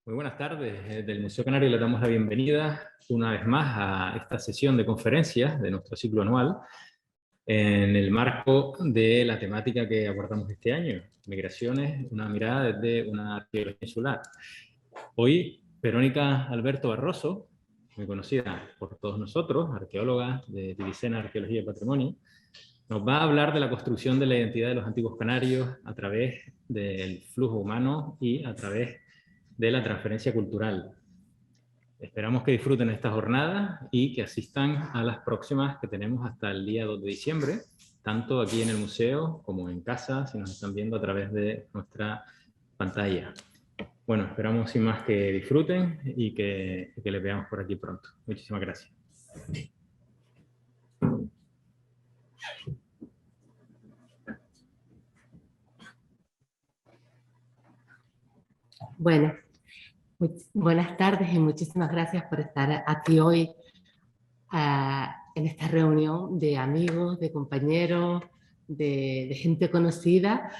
Muy buenas tardes. Desde el Museo Canario le damos la bienvenida una vez más a esta sesión de conferencias de nuestro ciclo anual en el marco de la temática que abordamos este año, migraciones, una mirada desde una arqueología insular. Hoy, Verónica Alberto Barroso, muy conocida por todos nosotros, arqueóloga de Divicena Arqueología y Patrimonio, nos va a hablar de la construcción de la identidad de los antiguos canarios a través del flujo humano y a través de la transferencia cultural. Esperamos que disfruten esta jornada y que asistan a las próximas que tenemos hasta el día 2 de diciembre, tanto aquí en el museo como en casa, si nos están viendo a través de nuestra pantalla. Bueno, esperamos sin más que disfruten y que les veamos por aquí pronto. Muchísimas gracias. Bueno, buenas tardes y muchísimas gracias por estar aquí hoy en esta reunión de amigos, de compañeros, de gente conocida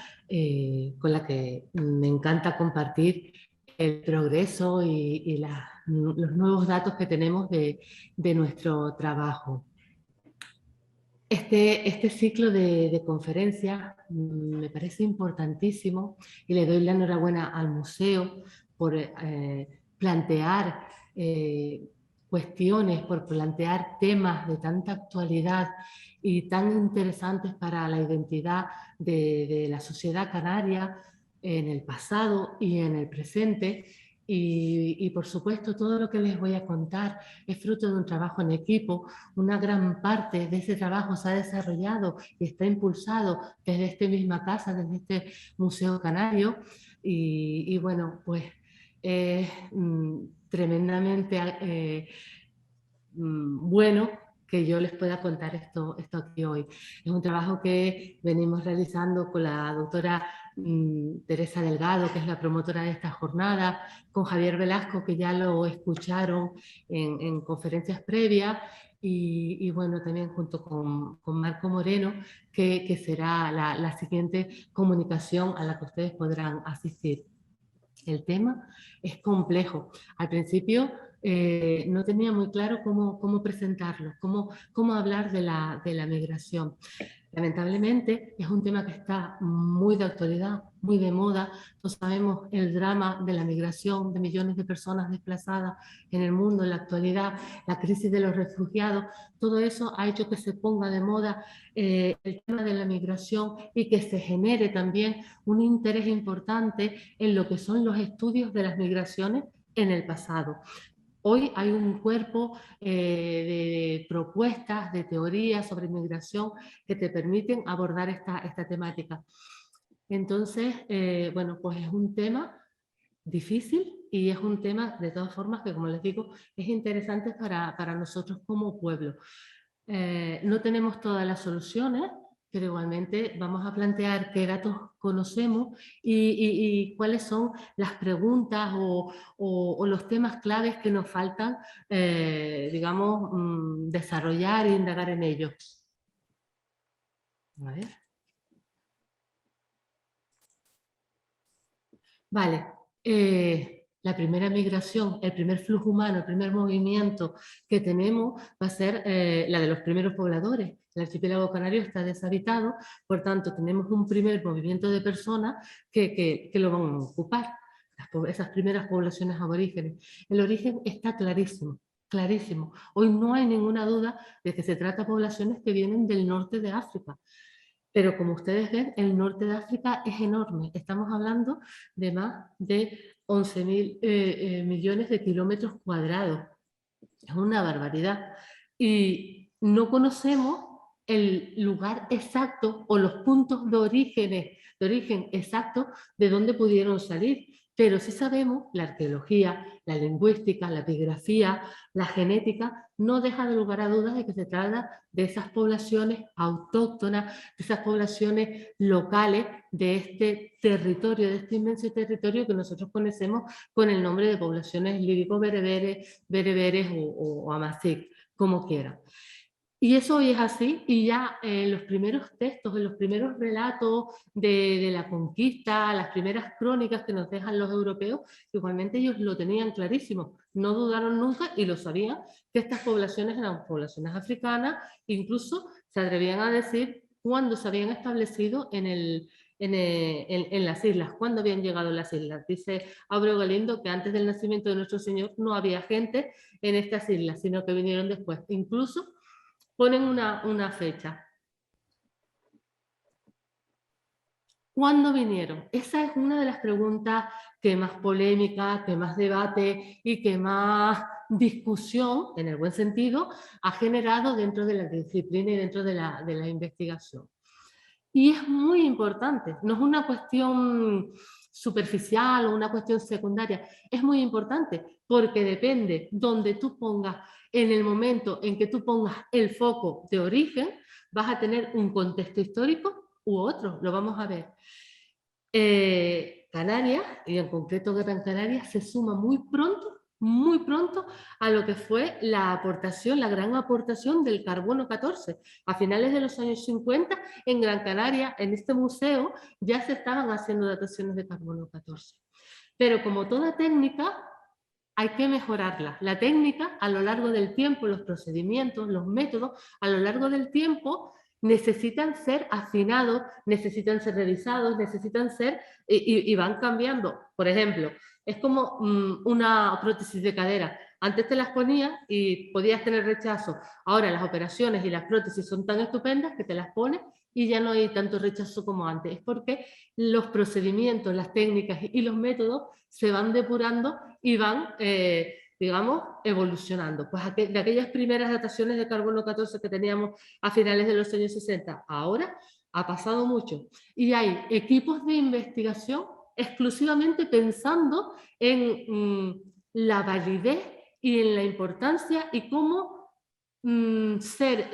con la que me encanta compartir el progreso y los nuevos datos que tenemos de nuestro trabajo. Este ciclo de conferencias me parece importantísimo y le doy la enhorabuena al museo por plantear cuestiones, por plantear temas de tanta actualidad y tan interesantes para la identidad de la sociedad canaria en el pasado y en el presente. Y por supuesto todo lo que les voy a contar es fruto de un trabajo en equipo. Una gran parte de ese trabajo se ha desarrollado y está impulsado desde esta misma casa, desde este Museo Canario. Y bueno, pues es tremendamente bueno que yo les pueda contar esto aquí hoy. Es un trabajo que venimos realizando con la doctora Teresa Delgado, que es la promotora de esta jornada, con Javier Velasco, que ya lo escucharon en conferencias previas, y bueno, también junto con Marco Moreno, que será la siguiente comunicación a la que ustedes podrán asistir. El tema es complejo. Al principio no tenía muy claro cómo presentarlo, cómo hablar de la migración. Lamentablemente es un tema que está muy de actualidad, muy de moda. Todos sabemos el drama de la migración, de millones de personas desplazadas en el mundo en la actualidad, la crisis de los refugiados. Todo eso ha hecho que se ponga de moda el tema de la migración y que se genere también un interés importante en lo que son los estudios de las migraciones en el pasado. Hoy hay un cuerpo de propuestas, de teorías sobre migración que te permiten abordar esta temática. Entonces, bueno, pues es un tema difícil y es un tema, de todas formas, que como les digo, es interesante para nosotros como pueblo. No tenemos todas las soluciones, pero igualmente vamos a plantear qué datos conocemos y cuáles son las preguntas o los temas claves que nos faltan, digamos, desarrollar e indagar en ellos. A ver. Vale. La primera migración, el primer flujo humano, el primer movimiento que tenemos va a ser la de los primeros pobladores. El archipiélago canario está deshabitado, por tanto tenemos un primer movimiento de personas que lo van a ocupar, esas primeras poblaciones aborígenes. El origen está clarísimo, clarísimo. Hoy no hay ninguna duda de que se trata de poblaciones que vienen del norte de África. Pero como ustedes ven, el norte de África es enorme. Estamos hablando de más de 11.000 millones de kilómetros cuadrados. Es una barbaridad. Y no conocemos el lugar exacto o los puntos de origen exacto de dónde pudieron salir. Pero sí sabemos, la arqueología, la lingüística, la epigrafía, la genética, no deja de lugar a dudas de que se trata de esas poblaciones autóctonas, de esas poblaciones locales de este territorio, de este inmenso territorio que nosotros conocemos con el nombre de poblaciones lírico-bereberes, bereberes o amazigh, como quieran. Y eso hoy es así, y ya en los primeros textos, en los primeros relatos de la conquista, las primeras crónicas que nos dejan los europeos, igualmente ellos lo tenían clarísimo, no dudaron nunca y lo sabían, que estas poblaciones eran poblaciones africanas, incluso se atrevían a decir cuándo se habían establecido en las islas, cuándo habían llegado a las islas. Dice Áureo Galindo que antes del nacimiento de nuestro Señor no había gente en estas islas, sino que vinieron después. Incluso ponen una fecha. ¿Cuándo vinieron? Esa es una de las preguntas que más polémica, que más debate y que más discusión, en el buen sentido, ha generado dentro de la disciplina y dentro de la investigación. Y es muy importante, no es una cuestión superficial o una cuestión secundaria, es muy importante porque depende donde tú pongas, en el momento en que tú pongas el foco de origen, vas a tener un contexto histórico u otro, lo vamos a ver. Canarias, y en concreto Gran Canaria, se suma muy pronto a lo que fue la aportación, la gran aportación del carbono 14. A finales de los años 50, en Gran Canaria, en este museo, ya se estaban haciendo dataciones de carbono 14. Pero como toda técnica, hay que mejorarla. La técnica, a lo largo del tiempo, los procedimientos, los métodos, a lo largo del tiempo, necesitan ser afinados, necesitan ser revisados, necesitan ser, y van cambiando. Por ejemplo, es como una prótesis de cadera. Antes te las ponías y podías tener rechazo. Ahora las operaciones y las prótesis son tan estupendas que te las pones y ya no hay tanto rechazo como antes. Es porque los procedimientos, las técnicas y los métodos se van depurando y van, digamos, evolucionando. Pues de aquellas primeras dataciones de carbono 14 que teníamos a finales de los años 60, ahora ha pasado mucho. Y hay equipos de investigación exclusivamente pensando en la validez y en la importancia y cómo ser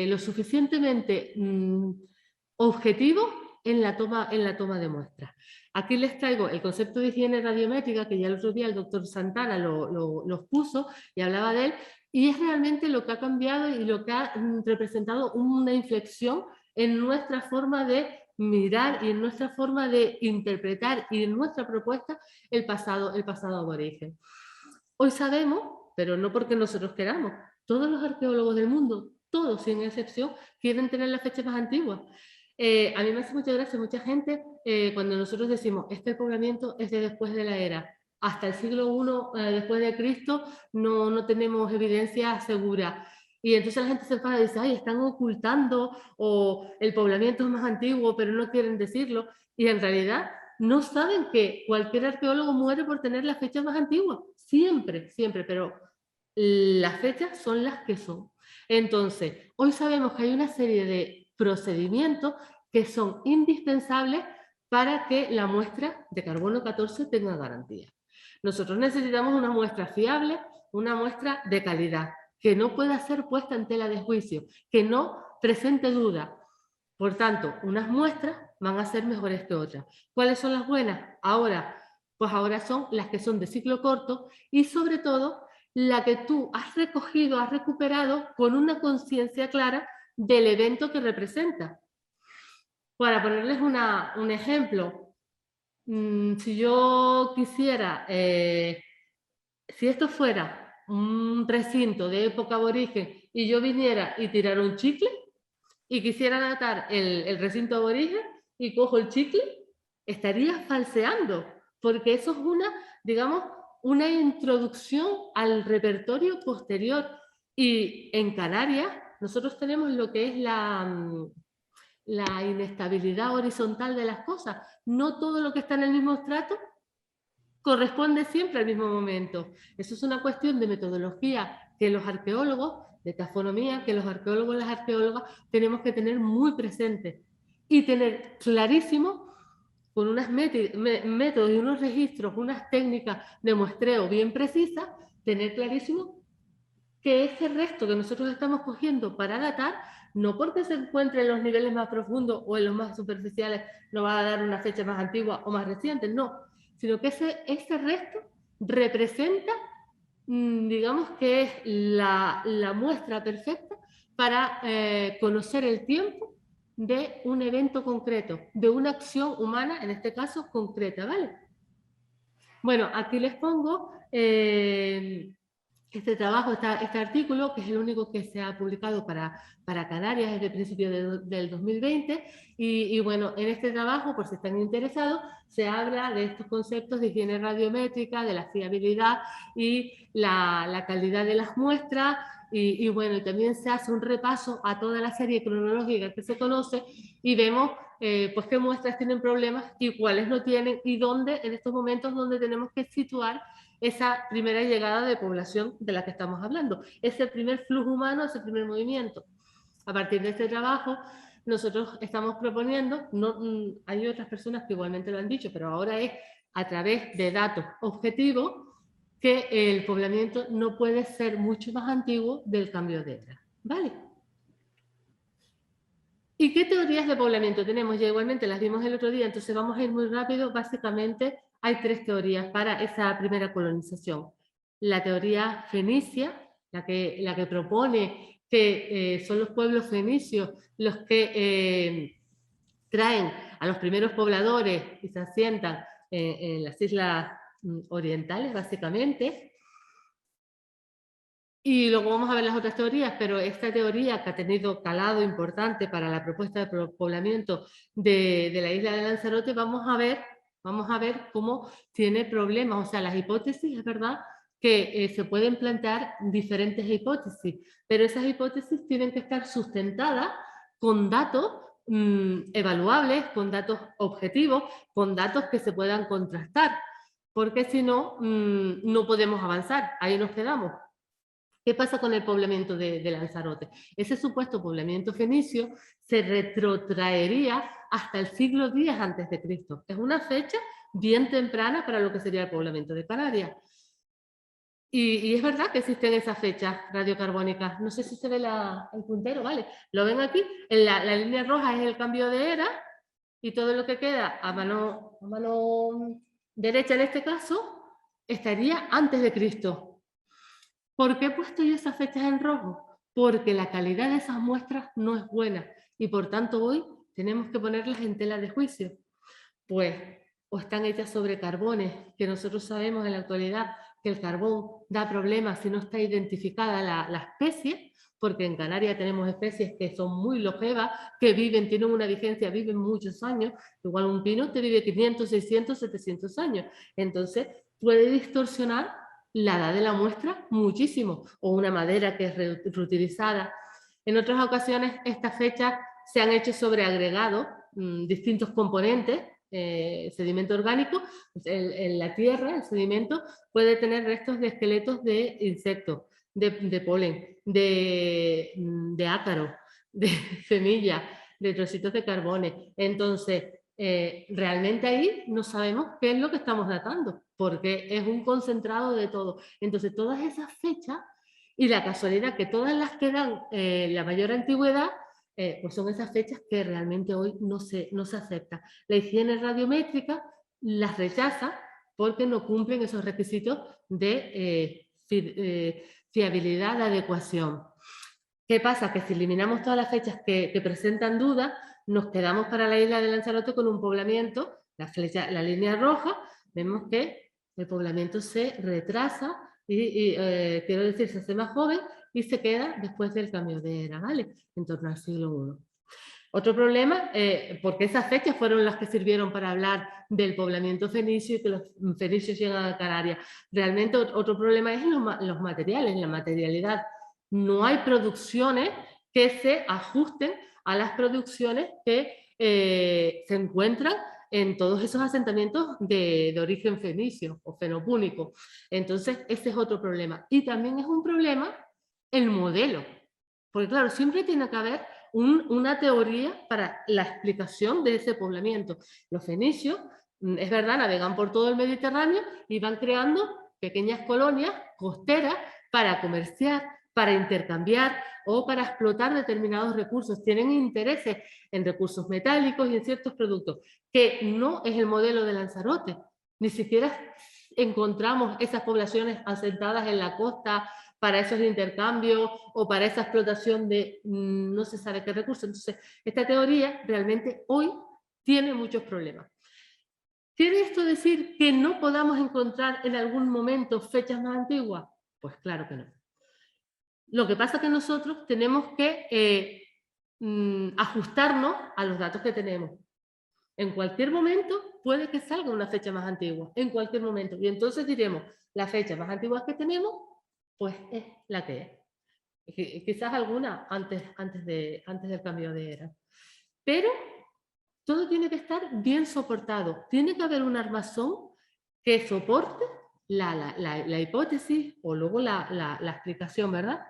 lo suficientemente objetivo en la toma de muestras. Aquí les traigo el concepto de higiene radiométrica, que ya el otro día el doctor Santana lo puso y hablaba de él, y es realmente lo que ha cambiado y lo que ha representado una inflexión en nuestra forma de mirar y en nuestra forma de interpretar y en nuestra propuesta el pasado aborigen. Hoy sabemos, pero no porque nosotros queramos, todos los arqueólogos del mundo, todos sin excepción, quieren tener la fecha más antigua. A mí me hace mucha gracia, mucha gente, cuando nosotros decimos, este poblamiento es de después de la era, hasta el siglo I después de Cristo no tenemos evidencia segura. Y entonces la gente se enfada y dice, ay, están ocultando, o el poblamiento es más antiguo, pero no quieren decirlo. Y en realidad no saben que cualquier arqueólogo muere por tener la fecha más antigua. Siempre, siempre, pero las fechas son las que son. Entonces, hoy sabemos que hay una serie de procedimientos que son indispensables para que la muestra de carbono 14 tenga garantía. Nosotros necesitamos una muestra fiable, una muestra de calidad, que no pueda ser puesta en tela de juicio, que no presente duda. Por tanto, unas muestras van a ser mejores que otras. ¿Cuáles son las buenas? Ahora, pues ahora son las que son de ciclo corto y sobre todo la que tú has recogido, has recuperado con una conciencia clara del evento que representa. Para ponerles un ejemplo, si yo quisiera, si esto fuera un recinto de época aborigen y yo viniera y tirara un chicle y quisiera datar el recinto aborigen y cojo el chicle, estaría falseando, porque eso es digamos, una introducción al repertorio posterior. Y en Canarias nosotros tenemos lo que es la inestabilidad horizontal de las cosas. No todo lo que está en el mismo estrato corresponde siempre al mismo momento. Eso es una cuestión de metodología que los arqueólogos, de tafonomía, que los arqueólogos y las arqueólogas tenemos que tener muy presente y tener clarísimo, con unos métodos y unos registros, unas técnicas de muestreo bien precisas, tener clarísimo que ese resto que nosotros estamos cogiendo para datar, no porque se encuentre en los niveles más profundos o en los más superficiales, nos va a dar una fecha más antigua o más reciente, no, sino que ese resto representa, digamos que es la muestra perfecta para conocer el tiempo de un evento concreto, de una acción humana, en este caso concreta, ¿vale? Bueno, aquí les pongo este trabajo, este artículo, que es el único que se ha publicado para Canarias desde el principio del 2020, y bueno, en este trabajo, por si están interesados, se habla de estos conceptos de higiene radiométrica, de la fiabilidad y la calidad de las muestras, y bueno, también se hace un repaso a toda la serie cronológica que se conoce, y vemos pues qué muestras tienen problemas y cuáles no tienen, y dónde, en estos momentos, donde tenemos que situar esa primera llegada de población de la que estamos hablando, ese primer flujo humano, ese primer movimiento. A partir de este trabajo, nosotros estamos proponiendo, hay otras personas que igualmente lo han dicho, pero ahora es a través de datos objetivos, que el poblamiento no puede ser mucho más antiguo del cambio de era, ¿vale? ¿Y qué teorías de poblamiento tenemos? Ya igualmente las vimos el otro día, entonces vamos a ir muy rápido. Básicamente hay tres teorías para esa primera colonización. La teoría fenicia, la que propone que son los pueblos fenicios los que traen a los primeros pobladores y se asientan en las islas orientales, básicamente. Y luego vamos a ver las otras teorías, pero esta teoría, que ha tenido calado importante para la propuesta de poblamiento de la isla de Lanzarote, vamos a ver cómo tiene problemas. O sea, las hipótesis, es verdad que se pueden plantear diferentes hipótesis, pero esas hipótesis tienen que estar sustentadas con datos evaluables, con datos objetivos, con datos que se puedan contrastar, porque si no, no podemos avanzar, ahí nos quedamos. ¿Qué pasa con el poblamiento de Lanzarote? Ese supuesto poblamiento fenicio se retrotraería hasta el siglo X a.C. Es una fecha bien temprana para lo que sería el poblamiento de Canarias. Y es verdad que existen esas fechas radiocarbónicas. No sé si se ve el puntero, ¿vale? Lo ven aquí. La línea roja es el cambio de era, y todo lo que queda a mano derecha, en este caso, estaría antes de Cristo. ¿Por qué he puesto yo esas fechas en rojo? Porque la calidad de esas muestras no es buena, y por tanto hoy tenemos que ponerlas en tela de juicio. Pues o están hechas sobre carbones, que nosotros sabemos en la actualidad que el carbón da problemas si no está identificada la especie, porque en Canarias tenemos especies que son muy longevas, que tienen una vigencia, viven muchos años. Igual un pino te vive 500, 600, 700 años. Entonces puede distorsionar la edad de la muestra muchísimo, o una madera que es reutilizada. En otras ocasiones estas fechas se han hecho sobre agregados, distintos componentes, sedimento orgánico. En la tierra, el sedimento puede tener restos de esqueletos de insectos, de polen, de ácaro, de semillas, de trocitos de carbones. Entonces, realmente ahí no sabemos qué es lo que estamos datando, porque es un concentrado de todo. Entonces, todas esas fechas, y la casualidad que todas las que dan la mayor antigüedad, pues son esas fechas que realmente hoy no se acepta. La higiene radiométrica las rechaza porque no cumplen esos requisitos de fiabilidad, de adecuación. ¿Qué pasa? Que si eliminamos todas las fechas que presentan dudas, nos quedamos para la isla de Lanzarote con un poblamiento, la línea roja, vemos que el poblamiento se retrasa y quiero decir, se hace más joven y se queda después del cambio de era, ¿vale? En torno al siglo I. Otro problema, porque esas fechas fueron las que sirvieron para hablar del poblamiento fenicio y que los fenicios llegan a Canarias. Realmente otro problema es los materiales, la materialidad. No hay producciones que se ajusten a las producciones que se encuentran en todos esos asentamientos de origen fenicio o fenopúnico. Entonces, ese es otro problema. Y también es un problema el modelo. Porque claro, siempre tiene que haber una teoría para la explicación de ese poblamiento. Los fenicios, es verdad, navegan por todo el Mediterráneo y van creando pequeñas colonias costeras para comerciar, para intercambiar o para explotar determinados recursos. Tienen intereses en recursos metálicos y en ciertos productos, que no es el modelo de Lanzarote. Ni siquiera encontramos esas poblaciones asentadas en la costa para esos intercambios o para esa explotación de no se sabe qué recursos. Entonces, esta teoría realmente hoy tiene muchos problemas. ¿Quiere esto decir que no podamos encontrar en algún momento fechas más antiguas? Pues claro que no. Lo que pasa es que nosotros tenemos que ajustarnos a los datos que tenemos. En cualquier momento puede que salga una fecha más antigua, en cualquier momento. Y entonces diremos, la fecha más antigua que tenemos, pues es la que es. Quizás alguna antes del cambio de era. Pero todo tiene que estar bien soportado. Tiene que haber un armazón que soporte la hipótesis o luego la explicación, ¿verdad?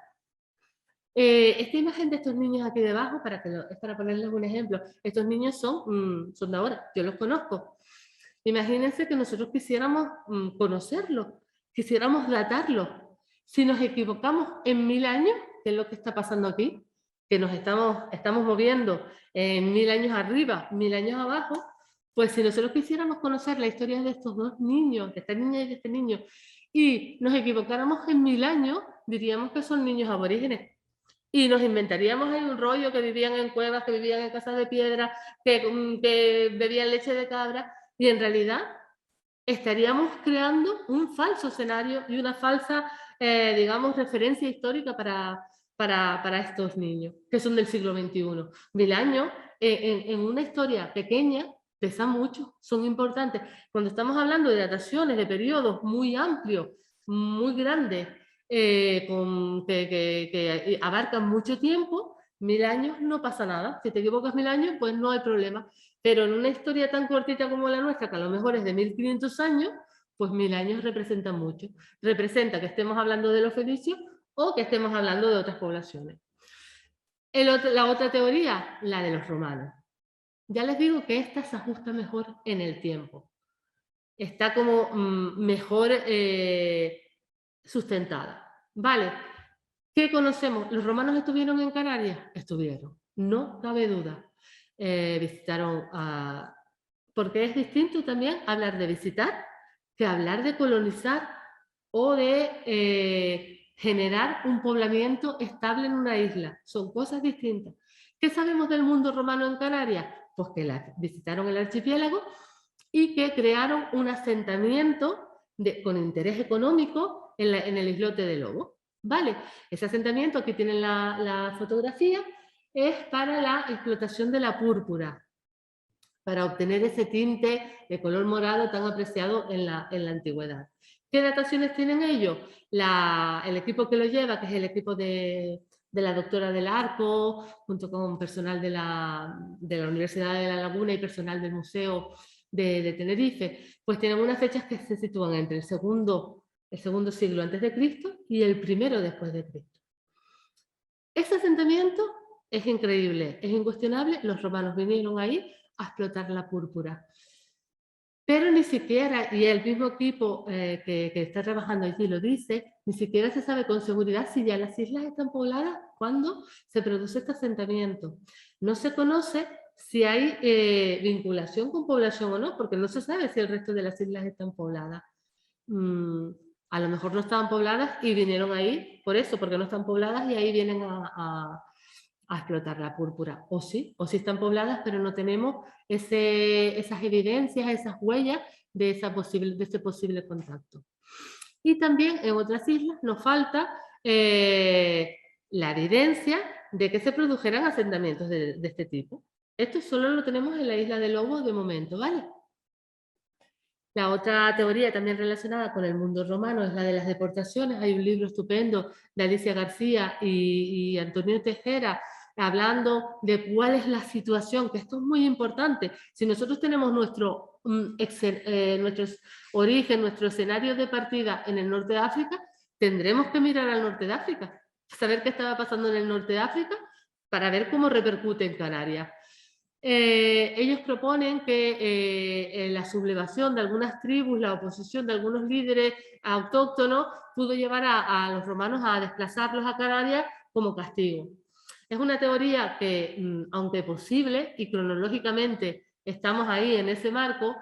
Esta imagen de estos niños aquí debajo, es para ponerles un ejemplo. Estos niños son de ahora, yo los conozco. Imagínense que nosotros quisiéramos conocerlos, quisiéramos datarlos. Si nos equivocamos en 1000 años, que es lo que está pasando aquí, que nos estamos moviendo en 1000 años arriba, 1000 años abajo, pues si nosotros quisiéramos conocer la historia de estos dos niños, de esta niña y de este niño, y nos equivocáramos en 1000 años, diríamos que son niños aborígenes. Y nos inventaríamos ahí un rollo que vivían en cuevas, que vivían en casas de piedra, que bebían leche de cabra, y en realidad estaríamos creando un falso escenario y una falsa, digamos, referencia histórica para estos niños, que son del siglo XXI. 1000 años, en una historia pequeña, pesan mucho, son importantes. Cuando estamos hablando de dataciones, de periodos muy amplios, muy grandes, que abarcan mucho tiempo, 1000 años no pasa nada. Si te equivocas 1000 años, pues no hay problema. Pero en una historia tan cortita como la nuestra, que a lo mejor es de 1500 años, pues 1000 años representan mucho. Representa que estemos hablando de los fenicios o que estemos hablando de otras poblaciones. La otra teoría, la de los romanos. Ya les digo que esta se ajusta mejor en el tiempo. Está como mejor sustentada. Vale, ¿qué conocemos? ¿Los romanos estuvieron en Canarias? Estuvieron, no cabe duda. Visitaron a... Porque es distinto también hablar de visitar que hablar de colonizar o de generar un poblamiento estable en una isla. Son cosas distintas. ¿Qué sabemos del mundo romano en Canarias? Pues que visitaron el archipiélago y que crearon un asentamiento con interés económico en el islote de Lobo. ¿Vale? Ese asentamiento, aquí tienen la fotografía, es para la explotación de la púrpura, para obtener ese tinte de color morado tan apreciado en la antigüedad. ¿Qué dataciones tienen ellos? El equipo que lo lleva, que es el equipo de la doctora del Arco, junto con personal de la Universidad de La Laguna y personal del Museo de Tenerife, pues tienen unas fechas que se sitúan entre el segundo siglo antes de Cristo y el primero después de Cristo. Ese asentamiento es increíble, es incuestionable, los romanos vinieron ahí a explotar la púrpura. Pero ni siquiera, y el mismo equipo que está trabajando allí lo dice, ni siquiera se sabe con seguridad si ya las islas están pobladas cuando se produce este asentamiento. No se conoce si hay vinculación con población o no, porque no se sabe si el resto de las islas están pobladas. A lo mejor no estaban pobladas y vinieron ahí por eso, porque no están pobladas y ahí vienen a explotar la púrpura. O sí están pobladas, pero no tenemos esas evidencias, esas huellas de ese posible contacto. Y también en otras islas nos falta la evidencia de que se produjeran asentamientos de este tipo. Esto solo lo tenemos en la isla de Lobos de momento, ¿vale? La otra teoría también relacionada con el mundo romano es la de las deportaciones. Hay un libro estupendo de Alicia García y Antonio Tejera hablando de cuál es la situación, que esto es muy importante. Si nosotros tenemos nuestro origen, nuestro escenario de partida en el norte de África, tendremos que mirar al norte de África, saber qué estaba pasando en el norte de África para ver cómo repercute en Canarias. Ellos proponen que la sublevación de algunas tribus, la oposición de algunos líderes autóctonos pudo llevar a los romanos a desplazarlos a Canarias como castigo. Es una teoría que, aunque posible y cronológicamente estamos ahí en ese marco,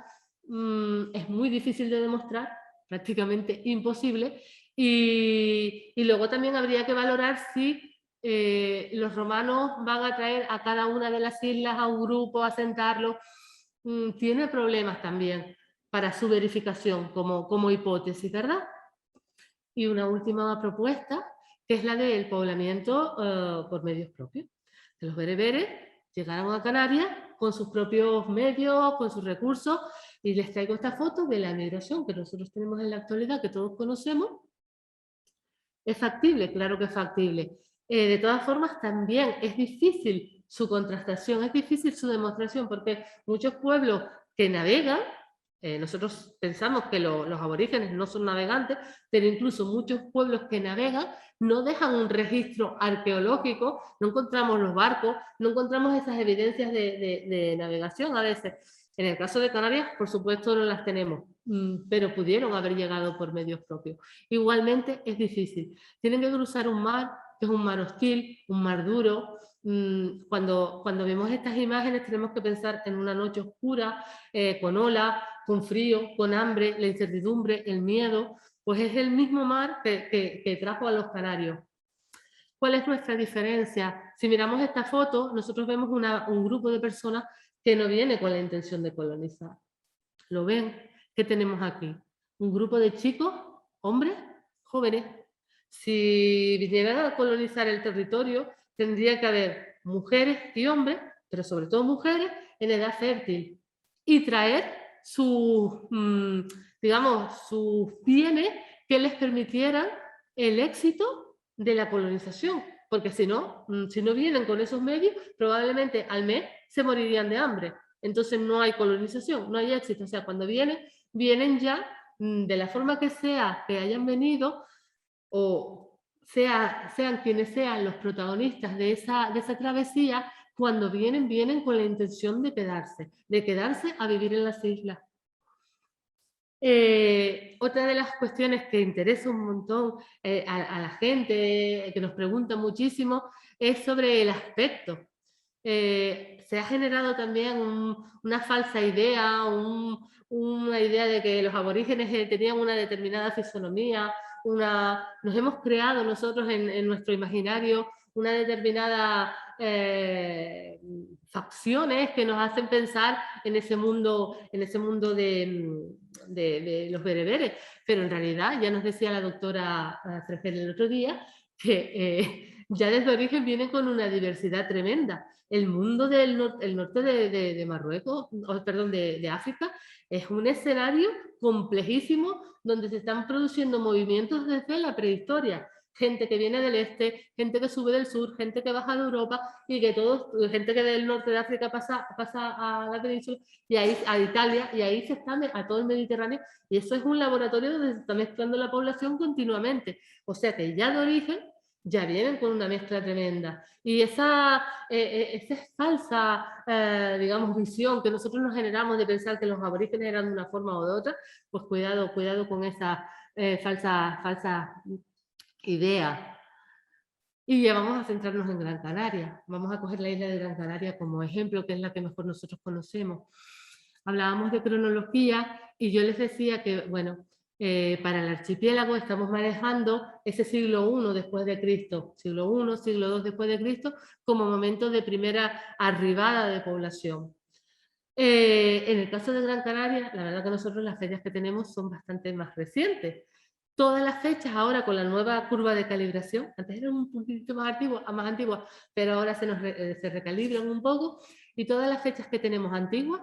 es muy difícil de demostrar, prácticamente imposible, Y luego también habría que valorar si los romanos van a traer a cada una de las islas a un grupo, a sentarlo. Tiene problemas también para su verificación como hipótesis, ¿verdad? Y una última propuesta, que es la del poblamiento por medios propios. Que los bereberes llegaron a Canarias con sus propios medios, con sus recursos, y les traigo esta foto de la migración que nosotros tenemos en la actualidad, que todos conocemos. ¿Es factible? Claro que es factible. De todas formas, también es difícil su contrastación, es difícil su demostración, porque muchos pueblos que navegan, nosotros pensamos que los aborígenes no son navegantes, pero incluso muchos pueblos que navegan no dejan un registro arqueológico, no encontramos los barcos, no encontramos esas evidencias de navegación a veces. En el caso de Canarias, por supuesto, no las tenemos, pero pudieron haber llegado por medios propios. Igualmente es difícil. Tienen que cruzar un mar, que es un mar hostil, un mar duro. Cuando vemos estas imágenes tenemos que pensar en una noche oscura, con olas, con frío, con hambre, la incertidumbre, el miedo. Pues es el mismo mar que trajo a los canarios. ¿Cuál es nuestra diferencia? Si miramos esta foto, nosotros vemos un grupo de personas que no viene con la intención de colonizar. ¿Lo ven? ¿Qué tenemos aquí? Un grupo de chicos, hombres, jóvenes. Si vinieran a colonizar el territorio, tendría que haber mujeres y hombres, pero sobre todo mujeres en edad fértil, y traer digamos, sus bienes que les permitieran el éxito de la colonización, porque si no vienen con esos medios, probablemente al mes se morirían de hambre. Entonces no hay colonización, no hay éxito. O sea, cuando vienen ya de la forma que sea que hayan venido, o sean quienes sean los protagonistas de esa travesía, cuando vienen con la intención de quedarse a vivir en las islas. Otra de las cuestiones que interesa un montón a la gente, que nos pregunta muchísimo, es sobre el aspecto. Se ha generado también una falsa idea, una idea de que los aborígenes tenían una determinada fisonomía, nos hemos creado nosotros en nuestro imaginario una determinada facciones que nos hacen pensar en ese mundo de los bereberes, pero en realidad ya nos decía la doctora Freger el otro día que ya desde origen vienen con una diversidad tremenda. El mundo del norte de Marruecos, perdón, de África, es un escenario complejísimo donde se están produciendo movimientos desde la prehistoria. Gente que viene del este, gente que sube del sur, gente que baja de Europa y que gente que del norte de África pasa a la península y ahí a Italia y ahí se está a todo el Mediterráneo, y eso es un laboratorio donde se está mezclando la población continuamente. O sea que ya de origen ya vienen con una mezcla tremenda. Y esa falsa, digamos, visión que nosotros nos generamos de pensar que los aborígenes eran de una forma o de otra, pues cuidado con esa falsa idea. Y ya vamos a centrarnos en Gran Canaria. Vamos a coger la isla de Gran Canaria como ejemplo, que es la que mejor nosotros conocemos. Hablábamos de cronología y yo les decía que, bueno, para el archipiélago estamos manejando ese siglo I después de Cristo, siglo I, siglo II después de Cristo, como momento de primera arribada de población. En el caso de Gran Canaria, la verdad que nosotros las fechas que tenemos son bastante más recientes. Todas las fechas ahora con la nueva curva de calibración, antes eran un poquito más antiguas, pero ahora se recalibran un poco, y todas las fechas que tenemos antiguas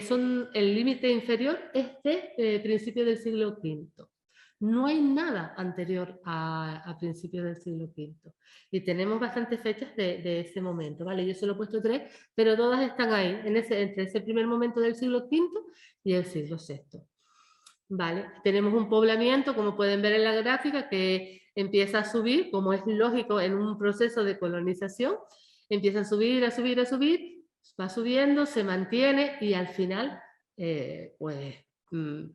son el límite inferior principios del siglo V. No hay nada anterior a principios del siglo V. Y tenemos bastantes fechas de ese momento, ¿vale? Yo solo he puesto 3, pero todas están ahí, entre ese primer momento del siglo V y el siglo VI. ¿Vale? Tenemos un poblamiento, como pueden ver en la gráfica, que empieza a subir, como es lógico en un proceso de colonización, empieza a subir, va subiendo, se mantiene y al final pues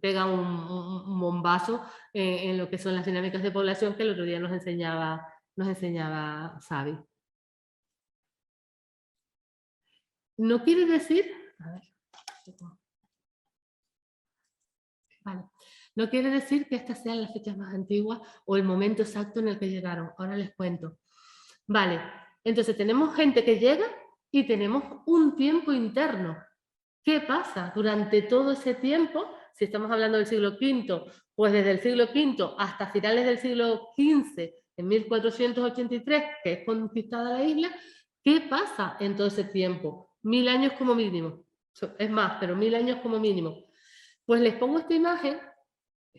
pega un bombazo en lo que son las dinámicas de población que el otro día nos enseñaba Xavi. No quiere decir... A ver. Vale. No quiere decir que estas sean las fechas más antiguas o el momento exacto en el que llegaron. Ahora les cuento. Vale, entonces tenemos gente que llega y tenemos un tiempo interno. ¿Qué pasa durante todo ese tiempo? Si estamos hablando del siglo V, pues desde el siglo V hasta finales del siglo XV, en 1483, que es conquistada la isla, ¿qué pasa en todo ese tiempo? 1000 años como mínimo. Es más, pero 1000 años como mínimo. Pues les pongo esta imagen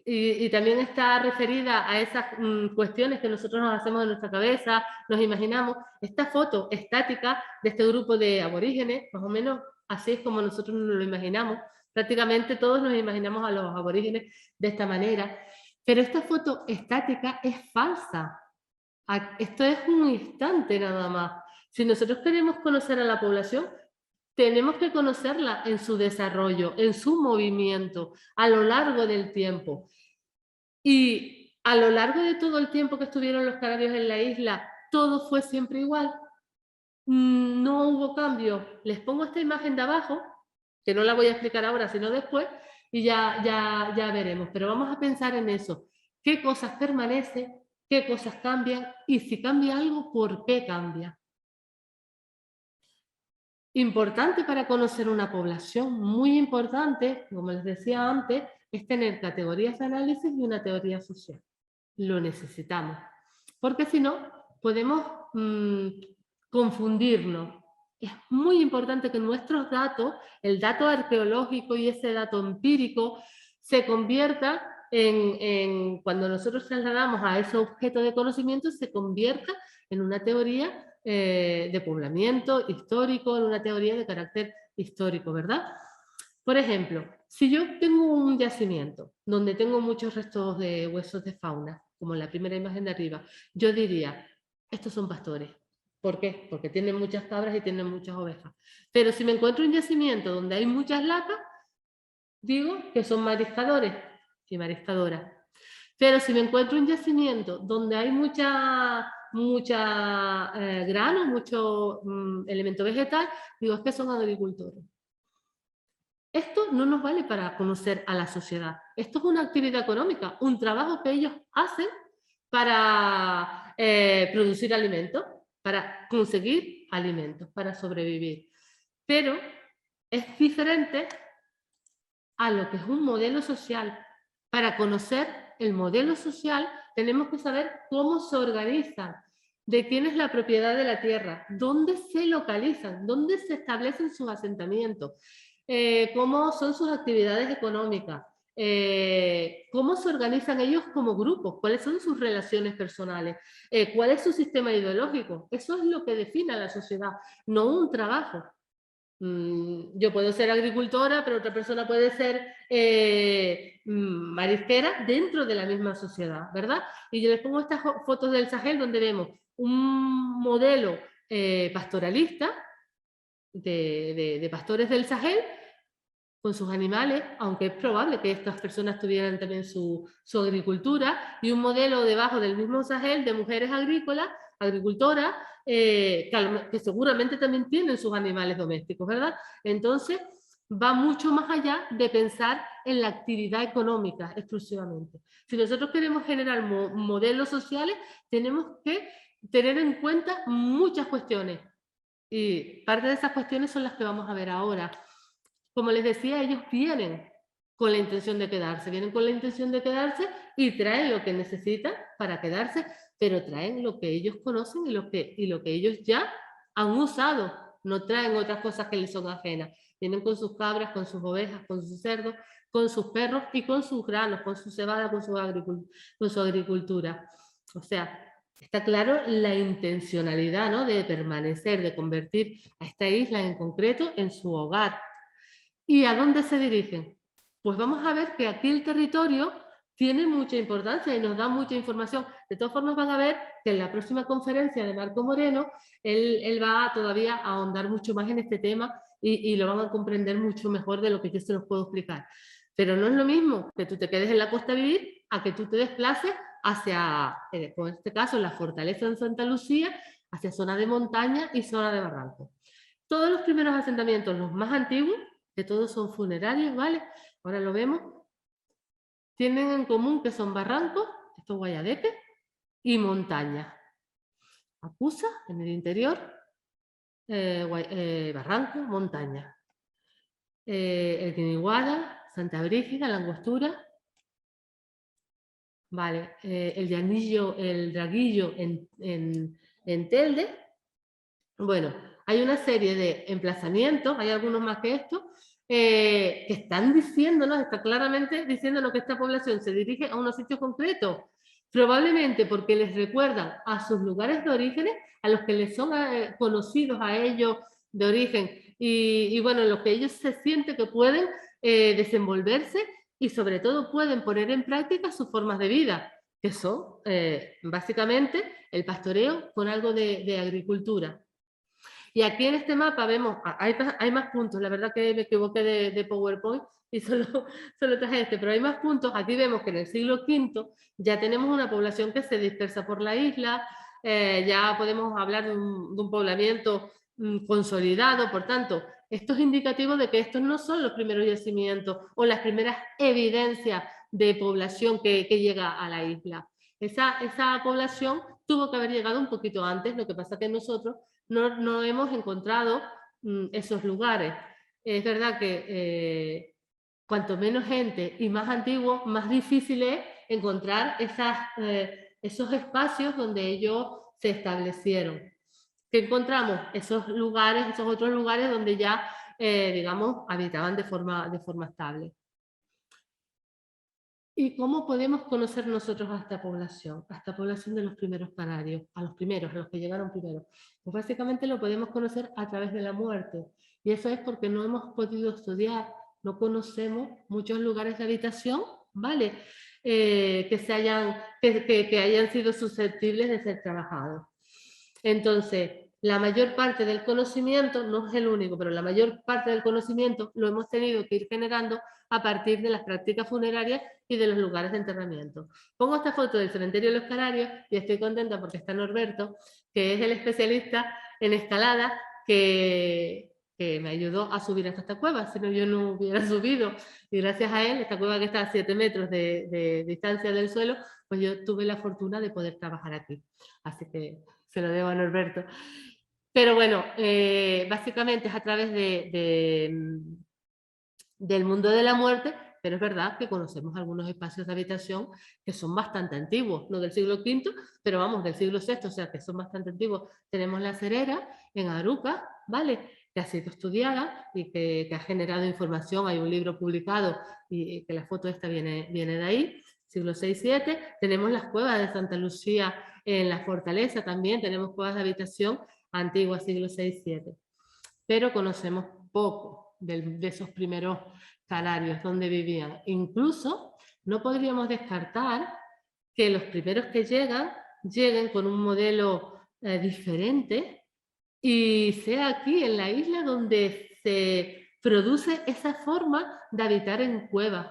y también está referida a esas cuestiones que nosotros nos hacemos en nuestra cabeza, nos imaginamos. Esta foto estática de este grupo de aborígenes, más o menos así es como nosotros nos lo imaginamos. Prácticamente todos nos imaginamos a los aborígenes de esta manera. Pero esta foto estática es falsa. Esto es un instante nada más. Si nosotros queremos conocer a la población, tenemos que conocerla en su desarrollo, en su movimiento, a lo largo del tiempo. Y a lo largo de todo el tiempo que estuvieron los canarios en la isla, todo fue siempre igual. No hubo cambio. Les pongo esta imagen de abajo, que no la voy a explicar ahora, sino después, y ya veremos. Pero vamos a pensar en eso. ¿Qué cosas permanecen? ¿Qué cosas cambian? Y si cambia algo, ¿por qué cambia? Importante para conocer una población, muy importante, como les decía antes, es tener categorías de análisis y una teoría social. Lo necesitamos, porque si no, podemos confundirnos. Es muy importante que nuestros datos, el dato arqueológico y ese dato empírico, se convierta cuando nosotros trasladamos a ese objeto de conocimiento, se convierta en una teoría de poblamiento histórico, en una teoría de carácter histórico, ¿verdad? Por ejemplo, si yo tengo un yacimiento donde tengo muchos restos de huesos de fauna, como la primera imagen de arriba, yo diría, estos son pastores. ¿Por qué? Porque tienen muchas cabras y tienen muchas ovejas. Pero si me encuentro un yacimiento donde hay muchas latas, digo que son mariscadores y mariscadoras. Pero si me encuentro un yacimiento donde hay mucha grano, mucho elemento vegetal, digo es que son agricultores. Esto no nos vale para conocer a la sociedad. Esto es una actividad económica, un trabajo que ellos hacen para producir alimentos, para conseguir alimentos, para sobrevivir. Pero es diferente a lo que es un modelo social. Para conocer el modelo social tenemos que saber cómo se organizan, de quién es la propiedad de la tierra, dónde se localizan, dónde se establecen sus asentamientos, cómo son sus actividades económicas, cómo se organizan ellos como grupos, cuáles son sus relaciones personales, cuál es su sistema ideológico. Eso es lo que define a la sociedad, no un trabajo. Yo puedo ser agricultora, pero otra persona puede ser marisquera dentro de la misma sociedad, ¿verdad? Y yo les pongo estas fotos del Sahel donde vemos un modelo pastoralista de pastores del Sahel con sus animales, aunque es probable que estas personas tuvieran también su agricultura, y un modelo debajo del mismo Sahel de mujeres agricultoras, que seguramente también tienen sus animales domésticos, ¿verdad? Entonces, va mucho más allá de pensar en la actividad económica exclusivamente. Si nosotros queremos generar modelos sociales, tenemos que tener en cuenta muchas cuestiones. Y parte de esas cuestiones son las que vamos a ver ahora. Como les decía, ellos vienen con la intención de quedarse, y traen lo que necesitan para quedarse, pero traen lo que ellos conocen y lo que ellos ya han usado, no traen otras cosas que les son ajenas. Vienen con sus cabras, con sus ovejas, con sus cerdos, con sus perros y con sus granos, con su cebada, con su agricultura. O sea, está claro la intencionalidad, ¿no?, de permanecer, de convertir a esta isla en concreto en su hogar. ¿Y a dónde se dirigen? Pues vamos a ver que aquí el territorio tiene mucha importancia y nos da mucha información. De todas formas van a ver que en la próxima conferencia de Marco Moreno, él va todavía a ahondar mucho más en este tema y lo van a comprender mucho mejor de lo que yo se los puedo explicar. Pero no es lo mismo que tú te quedes en la costa a vivir a que tú te desplaces hacia, en este caso, la fortaleza en Santa Lucía, hacia zona de montaña y zona de barranco. Todos los primeros asentamientos, los más antiguos, que todos son funerarios, ¿vale? Ahora lo vemos. tienen en común que son barrancos, estos Guayadepe, y montañas. Acusa, en el interior, barranco, montaña. El Guiniguada, Santa Brígida, La Angostura, vale, el Draguillo en Telde. Bueno, hay una serie de emplazamientos, hay algunos más que estos, que están diciéndonos, está claramente diciéndonos que esta población se dirige a unos sitios concretos, probablemente porque les recuerdan a sus lugares de origen, a los que les son conocidos a ellos de origen, y bueno, en los que ellos se sienten que pueden desenvolverse y sobre todo pueden poner en práctica sus formas de vida, que son básicamente el pastoreo con algo de agricultura. Y aquí en este mapa vemos, hay más puntos, la verdad que me equivoqué de PowerPoint y solo traje este, pero hay más puntos. Aquí vemos que en el siglo V ya tenemos una población que se dispersa por la isla, ya podemos hablar de un poblamiento consolidado, por tanto, esto es indicativo de que estos no son los primeros yacimientos o las primeras evidencias de población que llega a la isla. Esa población tuvo que haber llegado un poquito antes, lo que pasa que nosotros no hemos encontrado esos lugares. Es verdad que cuanto menos gente y más antiguo, más difícil es encontrar esos espacios donde ellos se establecieron. ¿Qué encontramos? Esos lugares, esos otros lugares donde ya, digamos, habitaban de forma estable. ¿Y cómo podemos conocer nosotros a esta población de los primeros canarios, a los que llegaron primero? Pues básicamente lo podemos conocer a través de la muerte. Y eso es porque no hemos podido estudiar, no conocemos muchos lugares de habitación, ¿vale? Que hayan sido susceptibles de ser trabajados. Entonces, la mayor parte del conocimiento, no es el único, pero la mayor parte del conocimiento lo hemos tenido que ir generando a partir de las prácticas funerarias y de los lugares de enterramiento. Pongo esta foto del cementerio de los Canarios y estoy contenta porque está Norberto, que es el especialista en escalada que me ayudó a subir hasta esta cueva, si no yo no hubiera subido, y gracias a él, esta cueva que está a 7 metros de distancia del suelo, pues yo tuve la fortuna de poder trabajar aquí. Así que se lo debo a Norberto. Pero bueno, básicamente es a través del mundo de la muerte, pero es verdad que conocemos algunos espacios de habitación que son bastante antiguos, no del siglo V, pero vamos, del siglo VI, o sea que son bastante antiguos. Tenemos la Cerera en Aruca, ¿vale?, que ha sido estudiada y que ha generado información. Hay un libro publicado y que la foto esta viene de ahí, siglo VI-VII. Tenemos las cuevas de Santa Lucía en la Fortaleza también, tenemos cuevas de habitación antiguas, siglo VI-VII. Pero conocemos poco de esos primeros canarios donde vivían. Incluso no podríamos descartar que los primeros que lleguen con un modelo diferente y sea aquí en la isla donde se produce esa forma de habitar en cuevas.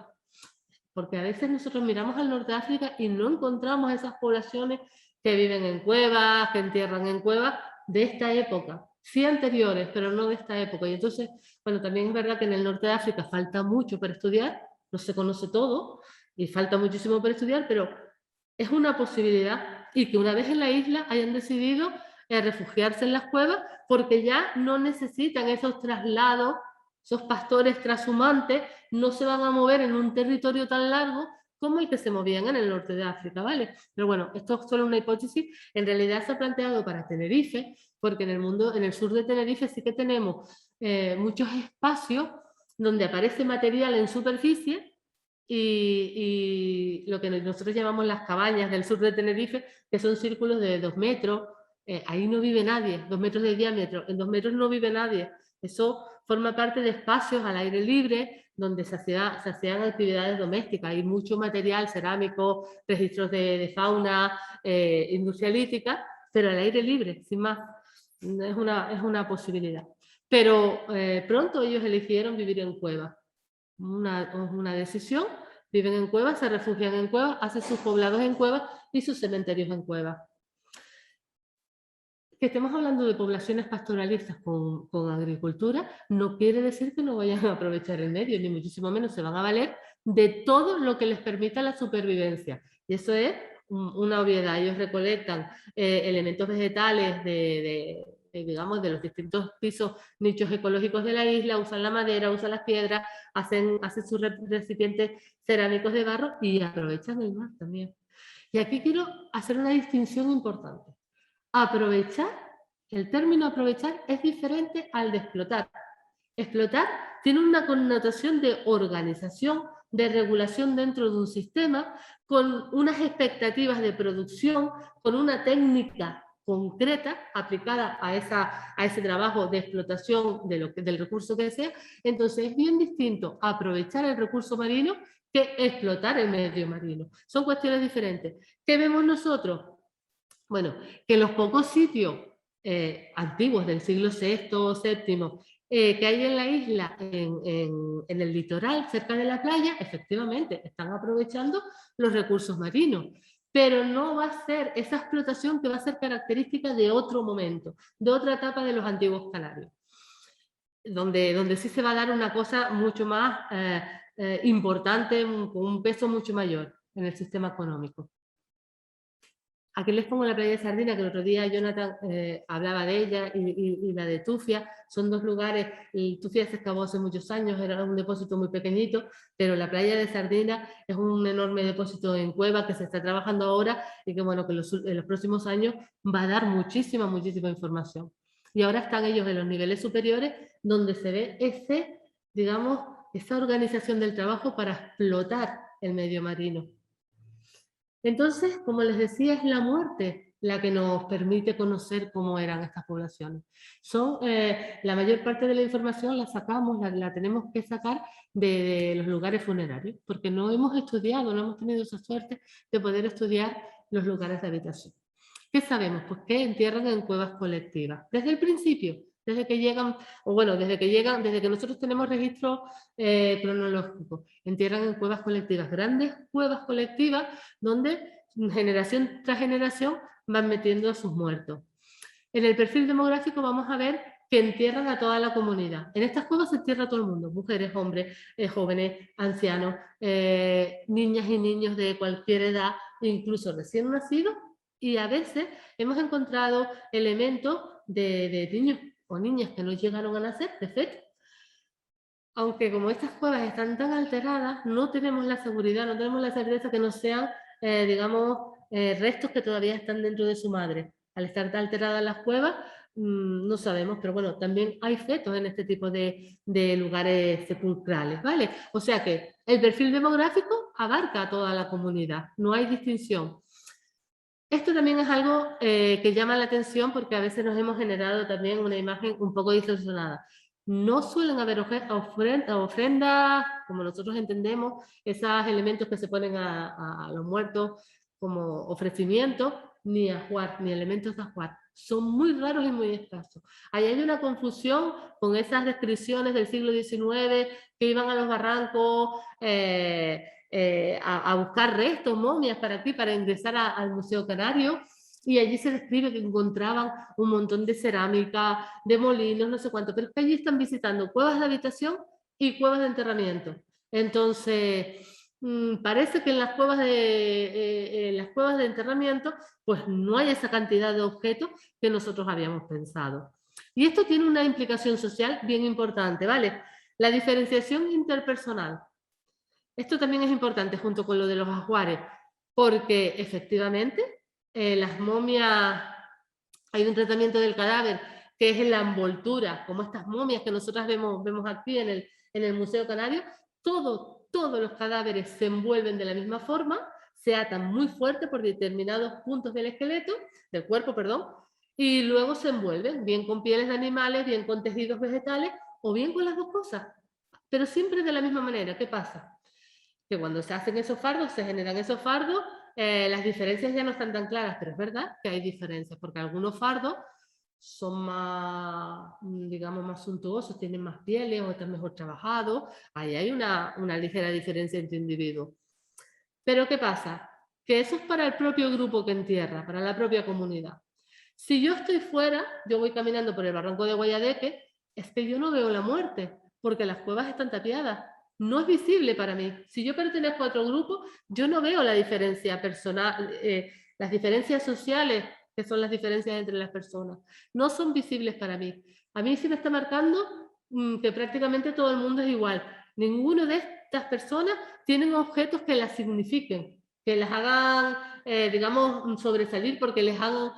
Porque a veces nosotros miramos al norte de África y no encontramos esas poblaciones que viven en cuevas, que entierran en cuevas de esta época. Sí anteriores, pero no de esta época. Y entonces, bueno, también es verdad que en el norte de África falta mucho para estudiar, no se conoce todo y falta muchísimo para estudiar, pero es una posibilidad, y que una vez en la isla hayan decidido refugiarse en las cuevas porque ya no necesitan esos traslados, esos pastores trashumantes no se van a mover en un territorio tan largo como el que se movían en el norte de África, ¿vale? Pero bueno, esto es solo una hipótesis. En realidad se ha planteado para Tenerife, porque en el sur de Tenerife sí que tenemos muchos espacios donde aparece material en superficie y lo que nosotros llamamos las cabañas del sur de Tenerife, que son círculos de 2 metros, ahí no vive nadie, 2 metros de diámetro, en 2 metros no vive nadie. Eso forma parte de espacios al aire libre donde se hacían actividades domésticas. Hay mucho material cerámico, registros de fauna, industria lítica, pero al aire libre, sin más. Es una posibilidad. Pero pronto ellos eligieron vivir en cuevas. Una decisión, viven en cuevas, se refugian en cuevas, hacen sus poblados en cuevas y sus cementerios en cuevas. Que estemos hablando de poblaciones pastoralistas con agricultura no quiere decir que no vayan a aprovechar el medio, ni muchísimo menos se van a valer de todo lo que les permita la supervivencia. Y eso es una obviedad. Ellos recolectan elementos vegetales digamos, de los distintos pisos, nichos ecológicos de la isla, usan la madera, usan las piedras, hacen sus recipientes cerámicos de barro y aprovechan el mar también. Y aquí quiero hacer una distinción importante. Aprovechar, el término aprovechar es diferente al de explotar. Explotar tiene una connotación de organización, de regulación dentro de un sistema, con unas expectativas de producción, con una técnica concreta aplicada a ese trabajo de explotación del recurso que sea. Entonces es bien distinto aprovechar el recurso marino que explotar el medio marino. Son cuestiones diferentes. ¿Qué vemos nosotros? Bueno, que los pocos sitios antiguos del siglo VI o VII que hay en la isla, en el litoral, cerca de la playa, efectivamente, están aprovechando los recursos marinos. Pero no va a ser esa explotación que va a ser característica de otro momento, de otra etapa de los antiguos canarios, donde sí se va a dar una cosa mucho más importante, con un peso mucho mayor en el sistema económico. Aquí les pongo la playa de Sardina, que el otro día Jonathan hablaba de ella, y la de Tufia. Son dos lugares. Tufia se excavó hace muchos años, era un depósito muy pequeñito, pero la playa de Sardina es un enorme depósito en cueva que se está trabajando ahora y que, bueno, que en los próximos años va a dar muchísima, muchísima información. Y ahora están ellos en los niveles superiores, donde se ve digamos, esa organización del trabajo para explotar el medio marino. Entonces, como les decía, es la muerte la que nos permite conocer cómo eran estas poblaciones. La mayor parte de la información la sacamos, la tenemos que sacar de los lugares funerarios, porque no hemos estudiado, no hemos tenido esa suerte de poder estudiar los lugares de habitación. ¿Qué sabemos? Pues que entierran en cuevas colectivas. Desde el principio, desde que llegan, desde que nosotros tenemos registro cronológico, entierran en cuevas colectivas, grandes cuevas colectivas, donde generación tras generación van metiendo a sus muertos. En el perfil demográfico vamos a ver que entierran a toda la comunidad. En estas cuevas se entierra a todo el mundo, mujeres, hombres, jóvenes, ancianos, niñas y niños de cualquier edad, incluso recién nacidos, y a veces hemos encontrado elementos de niños o niñas que no llegaron a nacer, de feto. Aunque como estas cuevas están tan alteradas, no tenemos la seguridad, no tenemos la certeza que no sean, digamos, restos que todavía están dentro de su madre. Al estar tan alteradas las cuevas, no sabemos, pero bueno, también hay fetos en este tipo de lugares sepulcrales, ¿vale? O sea que el perfil demográfico abarca a toda la comunidad, no hay distinción. Esto también es algo que llama la atención, porque a veces nos hemos generado también una imagen un poco distorsionada. No suelen haber ofrendas, como nosotros entendemos, esos elementos que se ponen a los muertos como ofrecimientos, ni ajuar, ni elementos de ajuar. Son muy raros y muy escasos. Ahí hay una confusión con esas descripciones del siglo XIX que iban a los barrancos a buscar restos, momias para aquí, para ingresar al Museo Canario. Y allí se describe que encontraban un montón de cerámica, de molinos, no sé cuánto, pero es que allí están visitando cuevas de habitación y cuevas de enterramiento. Entonces, parece que en las cuevas de enterramiento, pues no hay esa cantidad de objetos que nosotros habíamos pensado. Y esto tiene una implicación social bien importante, ¿vale? La diferenciación interpersonal. Esto también es importante junto con lo de los ajuares, porque efectivamente las momias, hay un tratamiento del cadáver que es en la envoltura, como estas momias que nosotras vemos aquí en el Museo Canario. Todos los cadáveres se envuelven de la misma forma, se atan muy fuerte por determinados puntos del cuerpo, y luego se envuelven, bien con pieles de animales, bien con tejidos vegetales, o bien con las dos cosas, pero siempre de la misma manera. ¿Qué pasa? Que cuando se hacen esos fardos, se generan esos fardos, las diferencias ya no están tan claras, pero es verdad que hay diferencias, porque algunos fardos son más, digamos, más suntuosos, tienen más pieles o están mejor trabajados. Ahí hay una ligera diferencia entre individuos. Pero ¿qué pasa? Que eso es para el propio grupo que entierra, para la propia comunidad. Si yo estoy fuera, yo voy caminando por el barranco de Guayadeque, es que yo no veo la muerte, porque las cuevas están tapiadas. no es visible para mí. Si yo pertenezco a otro grupo, yo no veo la diferencia personal, las diferencias sociales, que son las diferencias entre las personas, no son visibles para mí. A mí sí me está marcando que prácticamente todo el mundo es igual. Ninguno de estas personas tienen objetos que las signifiquen, que las hagan, digamos, sobresalir porque les han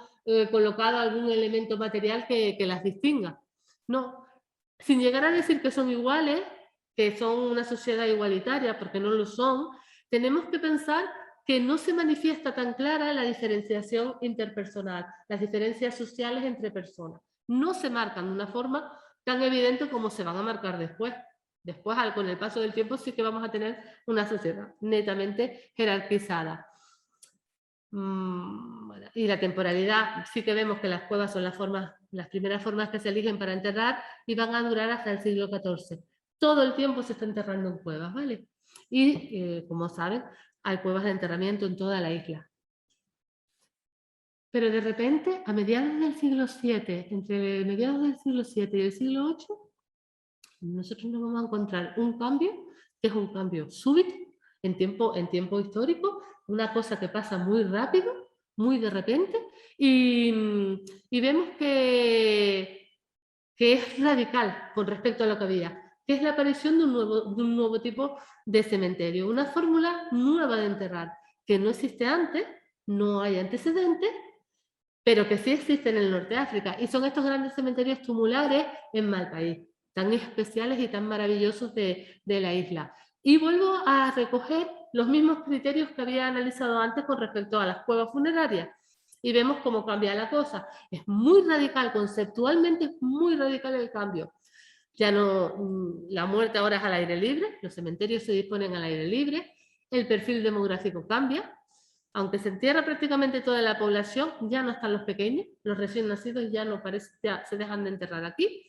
colocado algún elemento material que las distinga. No, sin llegar a decir que son iguales, que son una sociedad igualitaria, porque no lo son, tenemos que pensar que no se manifiesta tan clara la diferenciación interpersonal, las diferencias sociales entre personas. No se marcan de una forma tan evidente como se van a marcar después. Después, con el paso del tiempo, sí que vamos a tener una sociedad netamente jerarquizada. Y la temporalidad, sí que vemos que las cuevas son las primeras formas que se eligen para enterrar y van a durar hasta el siglo XIV. Todo el tiempo se está enterrando en cuevas, ¿vale? Y, como saben, hay cuevas de enterramiento en toda la isla. Pero de repente, a mediados del siglo VII, entre mediados del siglo VII y el siglo VIII, nosotros nos vamos a encontrar un cambio, que es un cambio súbito, en tiempo histórico, una cosa que pasa muy rápido, muy de repente, y vemos que es radical con respecto a lo que había, que es la aparición de un nuevo tipo de cementerio, una fórmula nueva de enterrar, que no existe antes, no hay antecedentes, pero que sí existe en el norte de África, y son estos grandes cementerios tumulares en Malpaís, tan especiales y tan maravillosos de la isla. Y vuelvo a recoger los mismos criterios que había analizado antes con respecto a las cuevas funerarias, y vemos cómo cambia la cosa. Es muy radical, conceptualmente es muy radical el cambio. Ya no, la muerte ahora es al aire libre, los cementerios se disponen al aire libre, el perfil demográfico cambia, aunque se entierra prácticamente toda la población, ya no están los pequeños, los recién nacidos ya no parece, ya se dejan de enterrar aquí.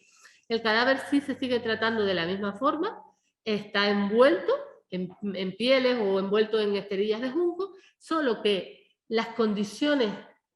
El cadáver sí se sigue tratando de la misma forma, está envuelto en pieles o envuelto en esterillas de junco, solo que las condiciones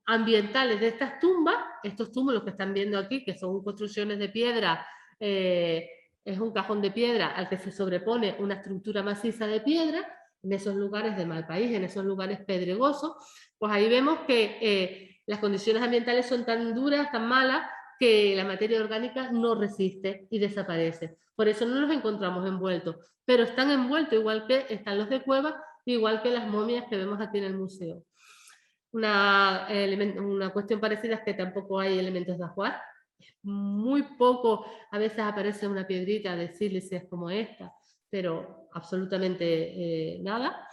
ambientales de estas tumbas, estos túmulos que están viendo aquí, que son construcciones de piedra, es un cajón de piedra al que se sobrepone una estructura maciza de piedra, en esos lugares de Malpaís, en esos lugares pedregosos, pues ahí vemos que las condiciones ambientales son tan duras, tan malas, que la materia orgánica no resiste y desaparece. Por eso no los encontramos envueltos, pero están envueltos igual que están los de cueva, igual que las momias que vemos aquí en el museo. Una cuestión parecida es que tampoco hay elementos de ajuar, muy poco, a veces aparece una piedrita de sílices como esta, pero absolutamente nada.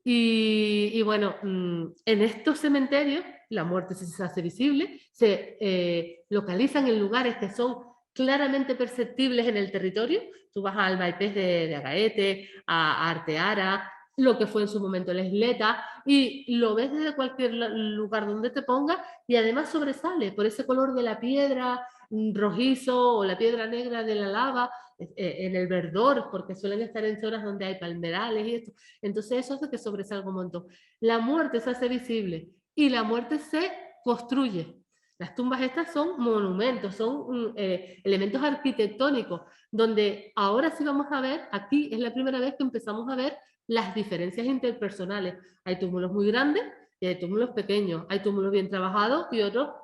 Y bueno, en estos cementerios la muerte se hace visible, se localizan en lugares que son claramente perceptibles en el territorio. Tú vas al Maipés de Agaete, a Arteara, lo que fue en su momento la isleta, y lo ves desde cualquier lugar donde te pongas, y además sobresale por ese color de la piedra rojizo o la piedra negra de la lava, en el verdor, porque suelen estar en zonas donde hay palmerales y esto. Entonces eso hace que sobresalga un montón. La muerte se hace visible y la muerte se construye. Las tumbas estas son monumentos, son elementos arquitectónicos, donde ahora sí vamos a ver, aquí es la primera vez que empezamos a ver las diferencias interpersonales. Hay túmulos muy grandes y hay túmulos pequeños, hay túmulos bien trabajados y otros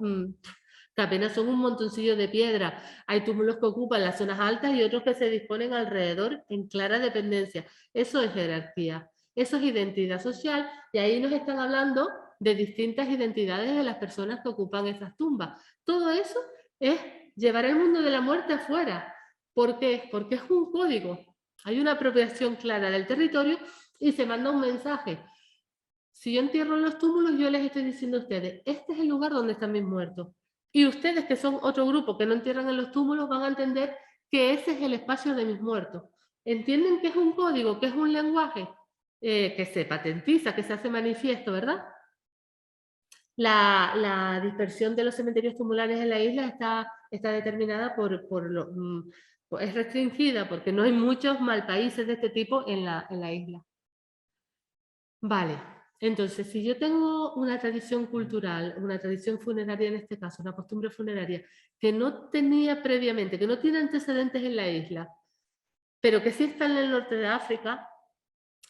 que apenas son un montoncillo de piedra. Hay túmulos que ocupan las zonas altas y otros que se disponen alrededor en clara dependencia. Eso es jerarquía, eso es identidad social, y ahí nos están hablando de distintas identidades de las personas que ocupan esas tumbas. Todo eso es llevar el mundo de la muerte afuera. ¿Por qué? Porque es un código. Hay una apropiación clara del territorio y se manda un mensaje. Si yo entierro en los túmulos, yo les estoy diciendo a ustedes, este es el lugar donde están mis muertos. Y ustedes, que son otro grupo que no entierran en los túmulos, van a entender que ese es el espacio de mis muertos. ¿Entienden que es un código, que es un lenguaje que se patentiza, que se hace manifiesto, verdad? La dispersión de los cementerios tumulares en la isla está determinada es restringida porque no hay muchos malpaíses de este tipo en la isla. Vale, entonces si yo tengo una tradición cultural, una tradición funeraria en este caso, una costumbre funeraria, que no tenía previamente, que no tiene antecedentes en la isla, pero que sí están en el norte de África,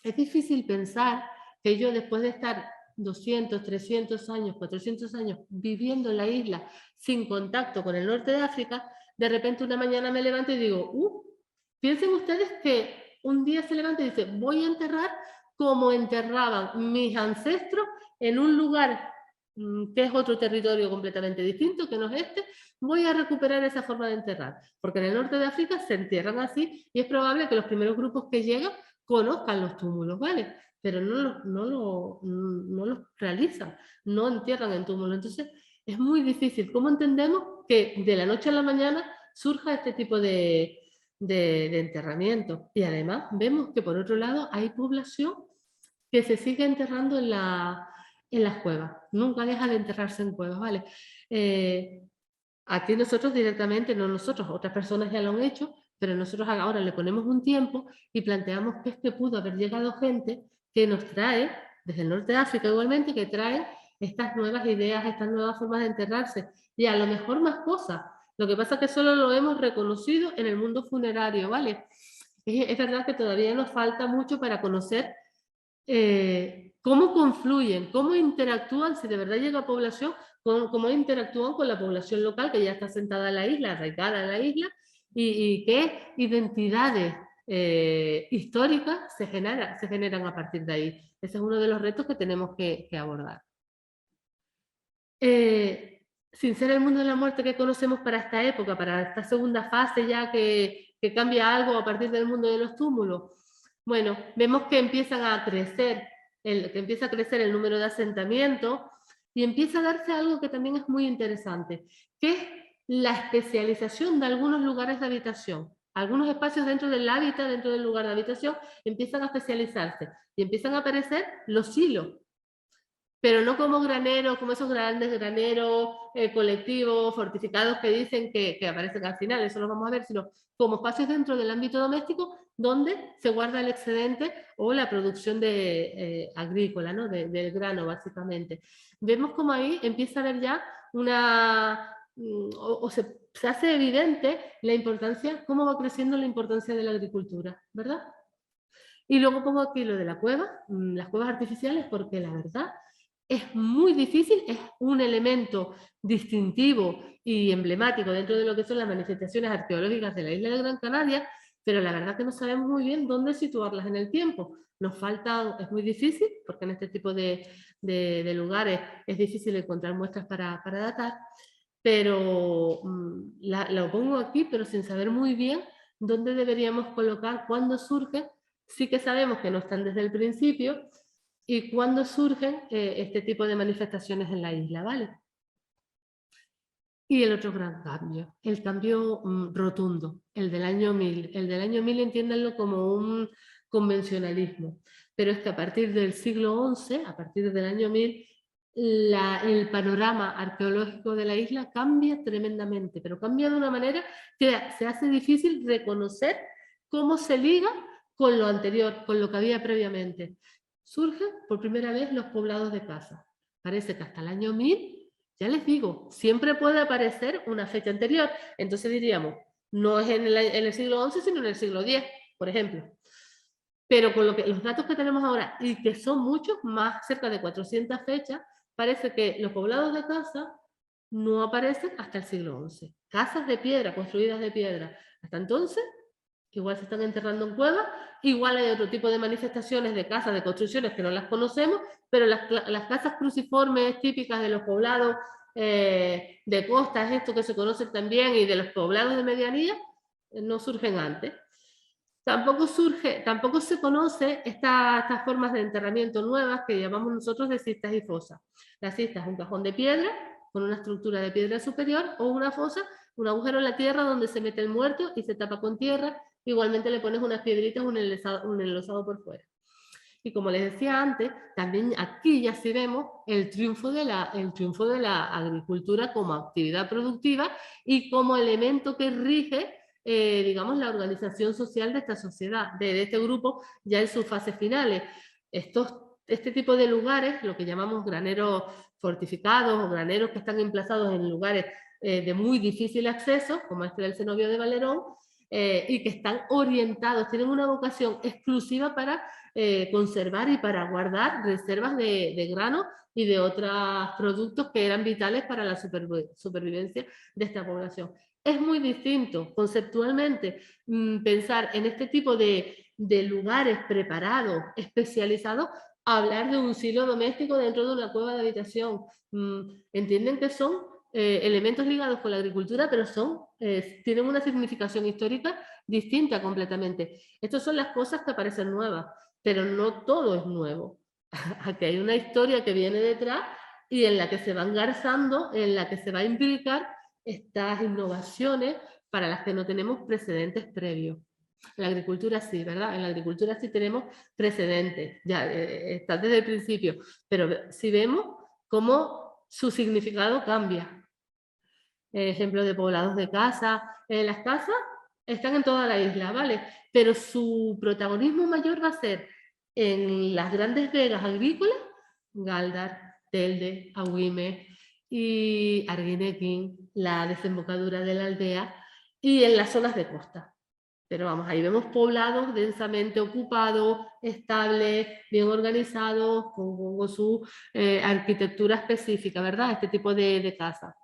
es difícil pensar que yo, después de estar 200, 300 años, 400 años viviendo en la isla sin contacto con el norte de África, de repente una mañana me levanto y digo, piensen ustedes que un día se levanta y dice, voy a enterrar como enterraban mis ancestros en un lugar que es otro territorio completamente distinto, que no es este, voy a recuperar esa forma de enterrar. Porque en el norte de África se entierran así y es probable que los primeros grupos que llegan conozcan los túmulos, ¿vale? Pero no los realizan, no entierran en túmulos. Entonces, es muy difícil. ¿Cómo entendemos que de la noche a la mañana surja este tipo de enterramiento? Y además vemos que por otro lado hay población que se sigue enterrando en las cuevas. Nunca deja de enterrarse en cuevas, ¿vale? Aquí nosotros directamente, no nosotros, otras personas ya lo han hecho, pero nosotros ahora le ponemos un tiempo y planteamos que es que pudo haber llegado gente que nos trae, desde el norte de África igualmente, que trae estas nuevas ideas, estas nuevas formas de enterrarse, y a lo mejor más cosas. Lo que pasa es que solo lo hemos reconocido en el mundo funerario, ¿vale? Es verdad que todavía nos falta mucho para conocer cómo confluyen, cómo interactúan, si de verdad llega población, cómo interactúan con la población local que ya está sentada en la isla, arraigada en la isla, y qué identidades históricas se generan a partir de ahí. Ese es uno de los retos que tenemos que abordar. Sin ser el mundo de la muerte que conocemos para esta época, para esta segunda fase ya que cambia algo a partir del mundo de los túmulos, bueno, vemos que empieza a crecer el número de asentamientos y empieza a darse algo que también es muy interesante, que es la especialización de algunos lugares de habitación. Algunos espacios dentro del hábitat, dentro del lugar de habitación, empiezan a especializarse y empiezan a aparecer los silos, pero no como graneros, como esos grandes graneros colectivos, fortificados que dicen que aparecen al final, eso lo vamos a ver, sino como espacios dentro del ámbito doméstico donde se guarda el excedente o la producción agrícola, ¿no? del grano, básicamente. Vemos como ahí empieza a haber ya se hace evidente la importancia, cómo va creciendo la importancia de la agricultura, ¿verdad? Y luego pongo aquí lo de la cueva, las cuevas artificiales, porque la verdad es muy difícil, es un elemento distintivo y emblemático dentro de lo que son las manifestaciones arqueológicas de la isla de Gran Canaria, pero la verdad que no sabemos muy bien dónde situarlas en el tiempo. Nos faltan, es muy difícil, porque en este tipo de lugares es difícil encontrar muestras para datar, pero lo pongo aquí, pero sin saber muy bien dónde deberíamos colocar, cuándo surgen. Sí que sabemos que no están desde el principio, y cuándo surgen este tipo de manifestaciones en la isla, ¿vale? Y el otro gran cambio, el cambio rotundo, el del año 1000. El del año 1000 entiéndanlo como un convencionalismo, pero es que a partir del siglo XI, a partir del año 1000, el panorama arqueológico de la isla cambia tremendamente, pero cambia de una manera que se hace difícil reconocer cómo se liga con lo anterior, con lo que había previamente. Surgen por primera vez los poblados de casa. Parece que hasta el año 1000, ya les digo, siempre puede aparecer una fecha anterior. Entonces diríamos, no es en el siglo XI, sino en el siglo X, por ejemplo. Pero con los datos que tenemos ahora, y que son muchos, más cerca de 400 fechas, parece que los poblados de casa no aparecen hasta el siglo XI. Casas de piedra, construidas de piedra. Hasta entonces, igual se están enterrando en cuevas, igual hay otro tipo de manifestaciones de casas, de construcciones que no las conocemos, pero las casas cruciformes típicas de los poblados de costa, es esto que se conoce también, y de los poblados de medianía, no surgen antes. Tampoco se conoce estas formas de enterramiento nuevas que llamamos nosotros de cistas y fosas. La cista es un cajón de piedra con una estructura de piedra superior, o una fosa, un agujero en la tierra donde se mete el muerto y se tapa con tierra. Igualmente le pones unas piedritas, un enlosado por fuera. Y como les decía antes, también aquí ya sí vemos el triunfo de la agricultura como actividad productiva y como elemento que rige, digamos, la organización social de esta sociedad, de este grupo, ya en sus fases finales. Este tipo de lugares, lo que llamamos graneros fortificados o graneros que están emplazados en lugares de muy difícil acceso, como este del cenobio de Valerón, y que están orientados, tienen una vocación exclusiva para conservar y para guardar reservas de grano y de otros productos que eran vitales para la supervivencia de esta población. Es muy distinto conceptualmente pensar en este tipo de lugares preparados, especializados, a hablar de un silo doméstico dentro de una cueva de habitación. Entienden que son elementos ligados con la agricultura, pero tienen una significación histórica distinta completamente. Estas son las cosas que parecen nuevas, pero no todo es nuevo. Aquí hay una historia que viene detrás y en la que se va engarzando, en la que se va a implicar estas innovaciones para las que no tenemos precedentes previos. En la agricultura sí, ¿verdad? En la agricultura sí tenemos precedentes, ya está desde el principio, pero si vemos cómo su significado cambia. Ejemplo de poblados de casa. Las casas están en toda la isla, ¿vale? Pero su protagonismo mayor va a ser en las grandes vegas agrícolas, Galdar, Telde, Agüime y Arguineguín, la desembocadura de la aldea, y en las zonas de costa. Pero vamos, ahí vemos poblados densamente ocupados, estables, bien organizados, con su arquitectura específica, ¿verdad? Este tipo de casas.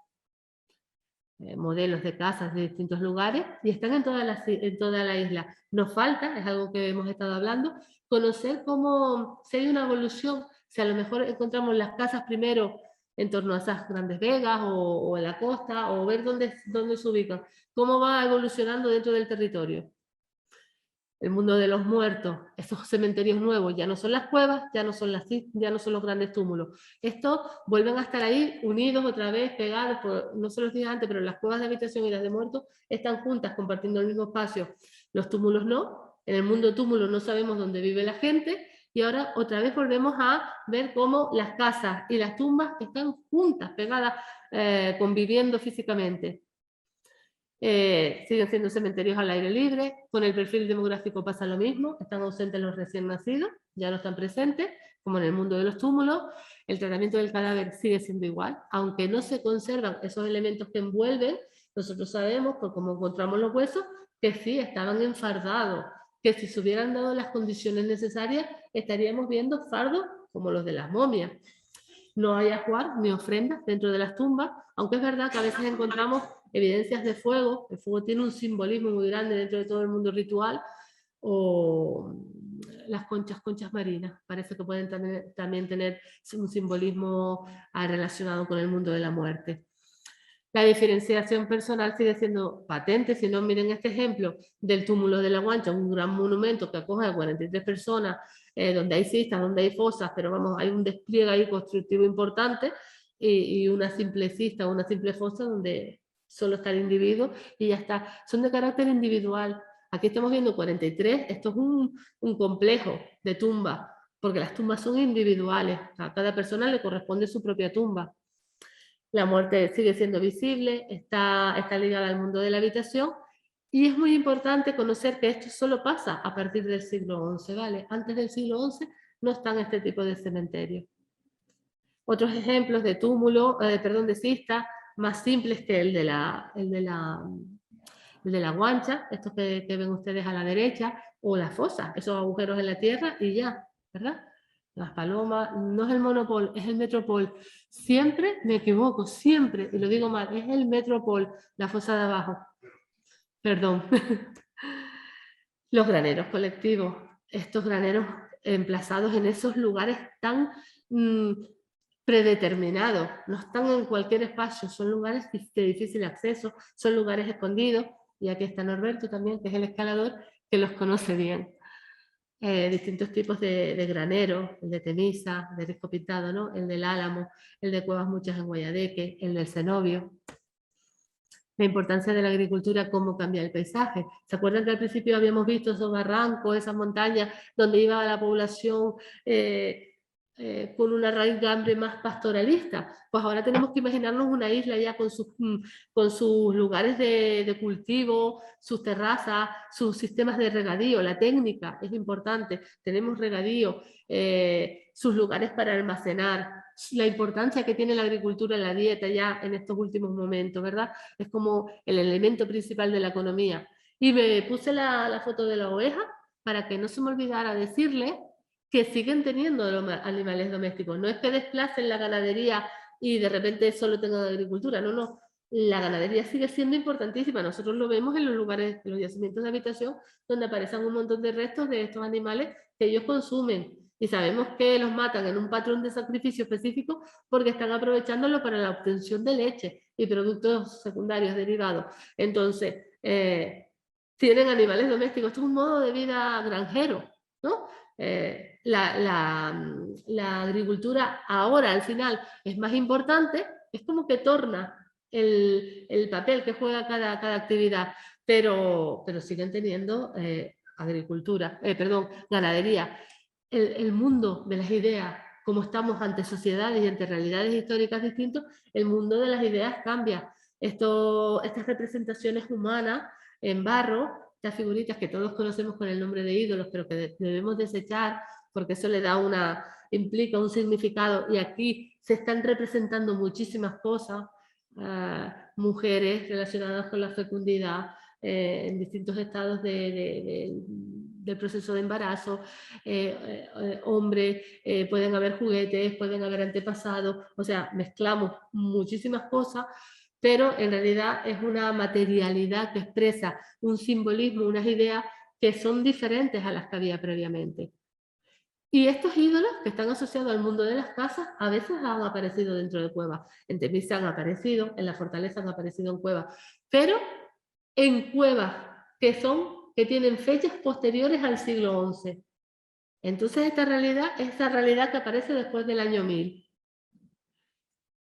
Modelos de casas de distintos lugares y están en toda la isla. Nos falta, es algo que hemos estado hablando, conocer cómo si hay una evolución, si a lo mejor encontramos las casas primero en torno a esas grandes vegas o en la costa, o ver dónde se ubican, cómo va evolucionando dentro del territorio. El mundo de los muertos, estos cementerios nuevos, ya no son las cuevas, ya no son los grandes túmulos. Estos vuelven a estar ahí, unidos otra vez, pegados, no se los dije antes, pero las cuevas de habitación y las de muertos están juntas, compartiendo el mismo espacio. Los túmulos no, en el mundo túmulo no sabemos dónde vive la gente, y ahora otra vez volvemos a ver cómo las casas y las tumbas están juntas, pegadas, conviviendo físicamente. Siguen siendo cementerios al aire libre, con el perfil demográfico pasa lo mismo, están ausentes los recién nacidos, ya no están presentes, como en el mundo de los túmulos. El tratamiento del cadáver sigue siendo igual, aunque no se conservan esos elementos que envuelven, nosotros sabemos, por cómo encontramos los huesos, que sí estaban enfardados, que si se hubieran dado las condiciones necesarias, estaríamos viendo fardos como los de las momias. No hay ajuar ni ofrendas dentro de las tumbas, aunque es verdad que a veces encontramos evidencias de fuego. El fuego tiene un simbolismo muy grande dentro de todo el mundo ritual, o las conchas marinas, parece que pueden también tener un simbolismo relacionado con el mundo de la muerte. La diferenciación personal sigue siendo patente. Si no, miren este ejemplo del túmulo de la Guancha, un gran monumento que acoge a 43 personas, donde hay cistas, donde hay fosas, pero vamos, hay un despliegue ahí constructivo importante, y una simple cista, una simple fosa donde solo está el individuo y ya está. Son de carácter individual. Aquí estamos viendo 43, esto es un complejo de tumbas, porque las tumbas son individuales, a cada persona le corresponde su propia tumba. La muerte sigue siendo visible, está ligada al mundo de la habitación, y es muy importante conocer que esto solo pasa a partir del siglo XI, ¿vale? Antes del siglo XI no están este tipo de cementerios. Otros ejemplos de túmulo, de cista, más simples que el de la Guancha, estos que ven ustedes a la derecha, o la fosa, esos agujeros en la tierra y ya, ¿verdad? Las palomas, no es el monopol, es el metropol. Siempre me equivoco, siempre, y lo digo mal, es el metropol, la fosa de abajo. Perdón. Los graneros colectivos, estos graneros emplazados en esos lugares tan predeterminados, no están en cualquier espacio, son lugares de difícil acceso, son lugares escondidos, y aquí está Norberto también, que es el escalador, que los conoce bien. Distintos tipos de graneros, el de Temisa, de Risco Pintado, ¿no? El del Álamo, el de Cuevas Muchas en Guayadeque, el del Cenobio. La importancia de la agricultura, cómo cambia el paisaje. ¿Se acuerdan que al principio habíamos visto esos barrancos, esas montañas, donde iba la población con una raigambre más pastoralista? Pues ahora tenemos que imaginarnos una isla ya con sus lugares de cultivo, sus terrazas, sus sistemas de regadío. La técnica es importante, tenemos regadío, sus lugares para almacenar, la importancia que tiene la agricultura en la dieta ya en estos últimos momentos, ¿verdad? Es como el elemento principal de la economía. Y me puse la foto de la oveja para que no se me olvidara decirle que siguen teniendo los animales domésticos. No es que desplacen la ganadería y de repente solo tengan agricultura, no, no. La ganadería sigue siendo importantísima. Nosotros lo vemos en los lugares, en los yacimientos de habitación, donde aparecen un montón de restos de estos animales que ellos consumen. Y sabemos que los matan en un patrón de sacrificio específico porque están aprovechándolo para la obtención de leche y productos secundarios derivados. Entonces, tienen animales domésticos. Esto es un modo de vida granjero, ¿no? La agricultura ahora, al final, es más importante, es como que torna el papel que juega cada actividad, pero siguen teniendo ganadería. El mundo de las ideas, como estamos ante sociedades y ante realidades históricas distintas, el mundo de las ideas cambia. Estas representaciones humanas en barro, estas figuritas que todos conocemos con el nombre de ídolos, pero que debemos desechar porque eso le da implica un significado, y aquí se están representando muchísimas cosas, mujeres relacionadas con la fecundidad en distintos estados del proceso de embarazo, hombres, pueden haber juguetes, pueden haber antepasados, o sea, mezclamos muchísimas cosas, pero en realidad es una materialidad que expresa un simbolismo, unas ideas que son diferentes a las que había previamente. Y estos ídolos que están asociados al mundo de las casas a veces han aparecido dentro de cuevas. En Temisa han aparecido, en la fortaleza han aparecido en cuevas, pero en cuevas que tienen fechas posteriores al siglo XI. Entonces esta realidad es la realidad que aparece después del año 1000.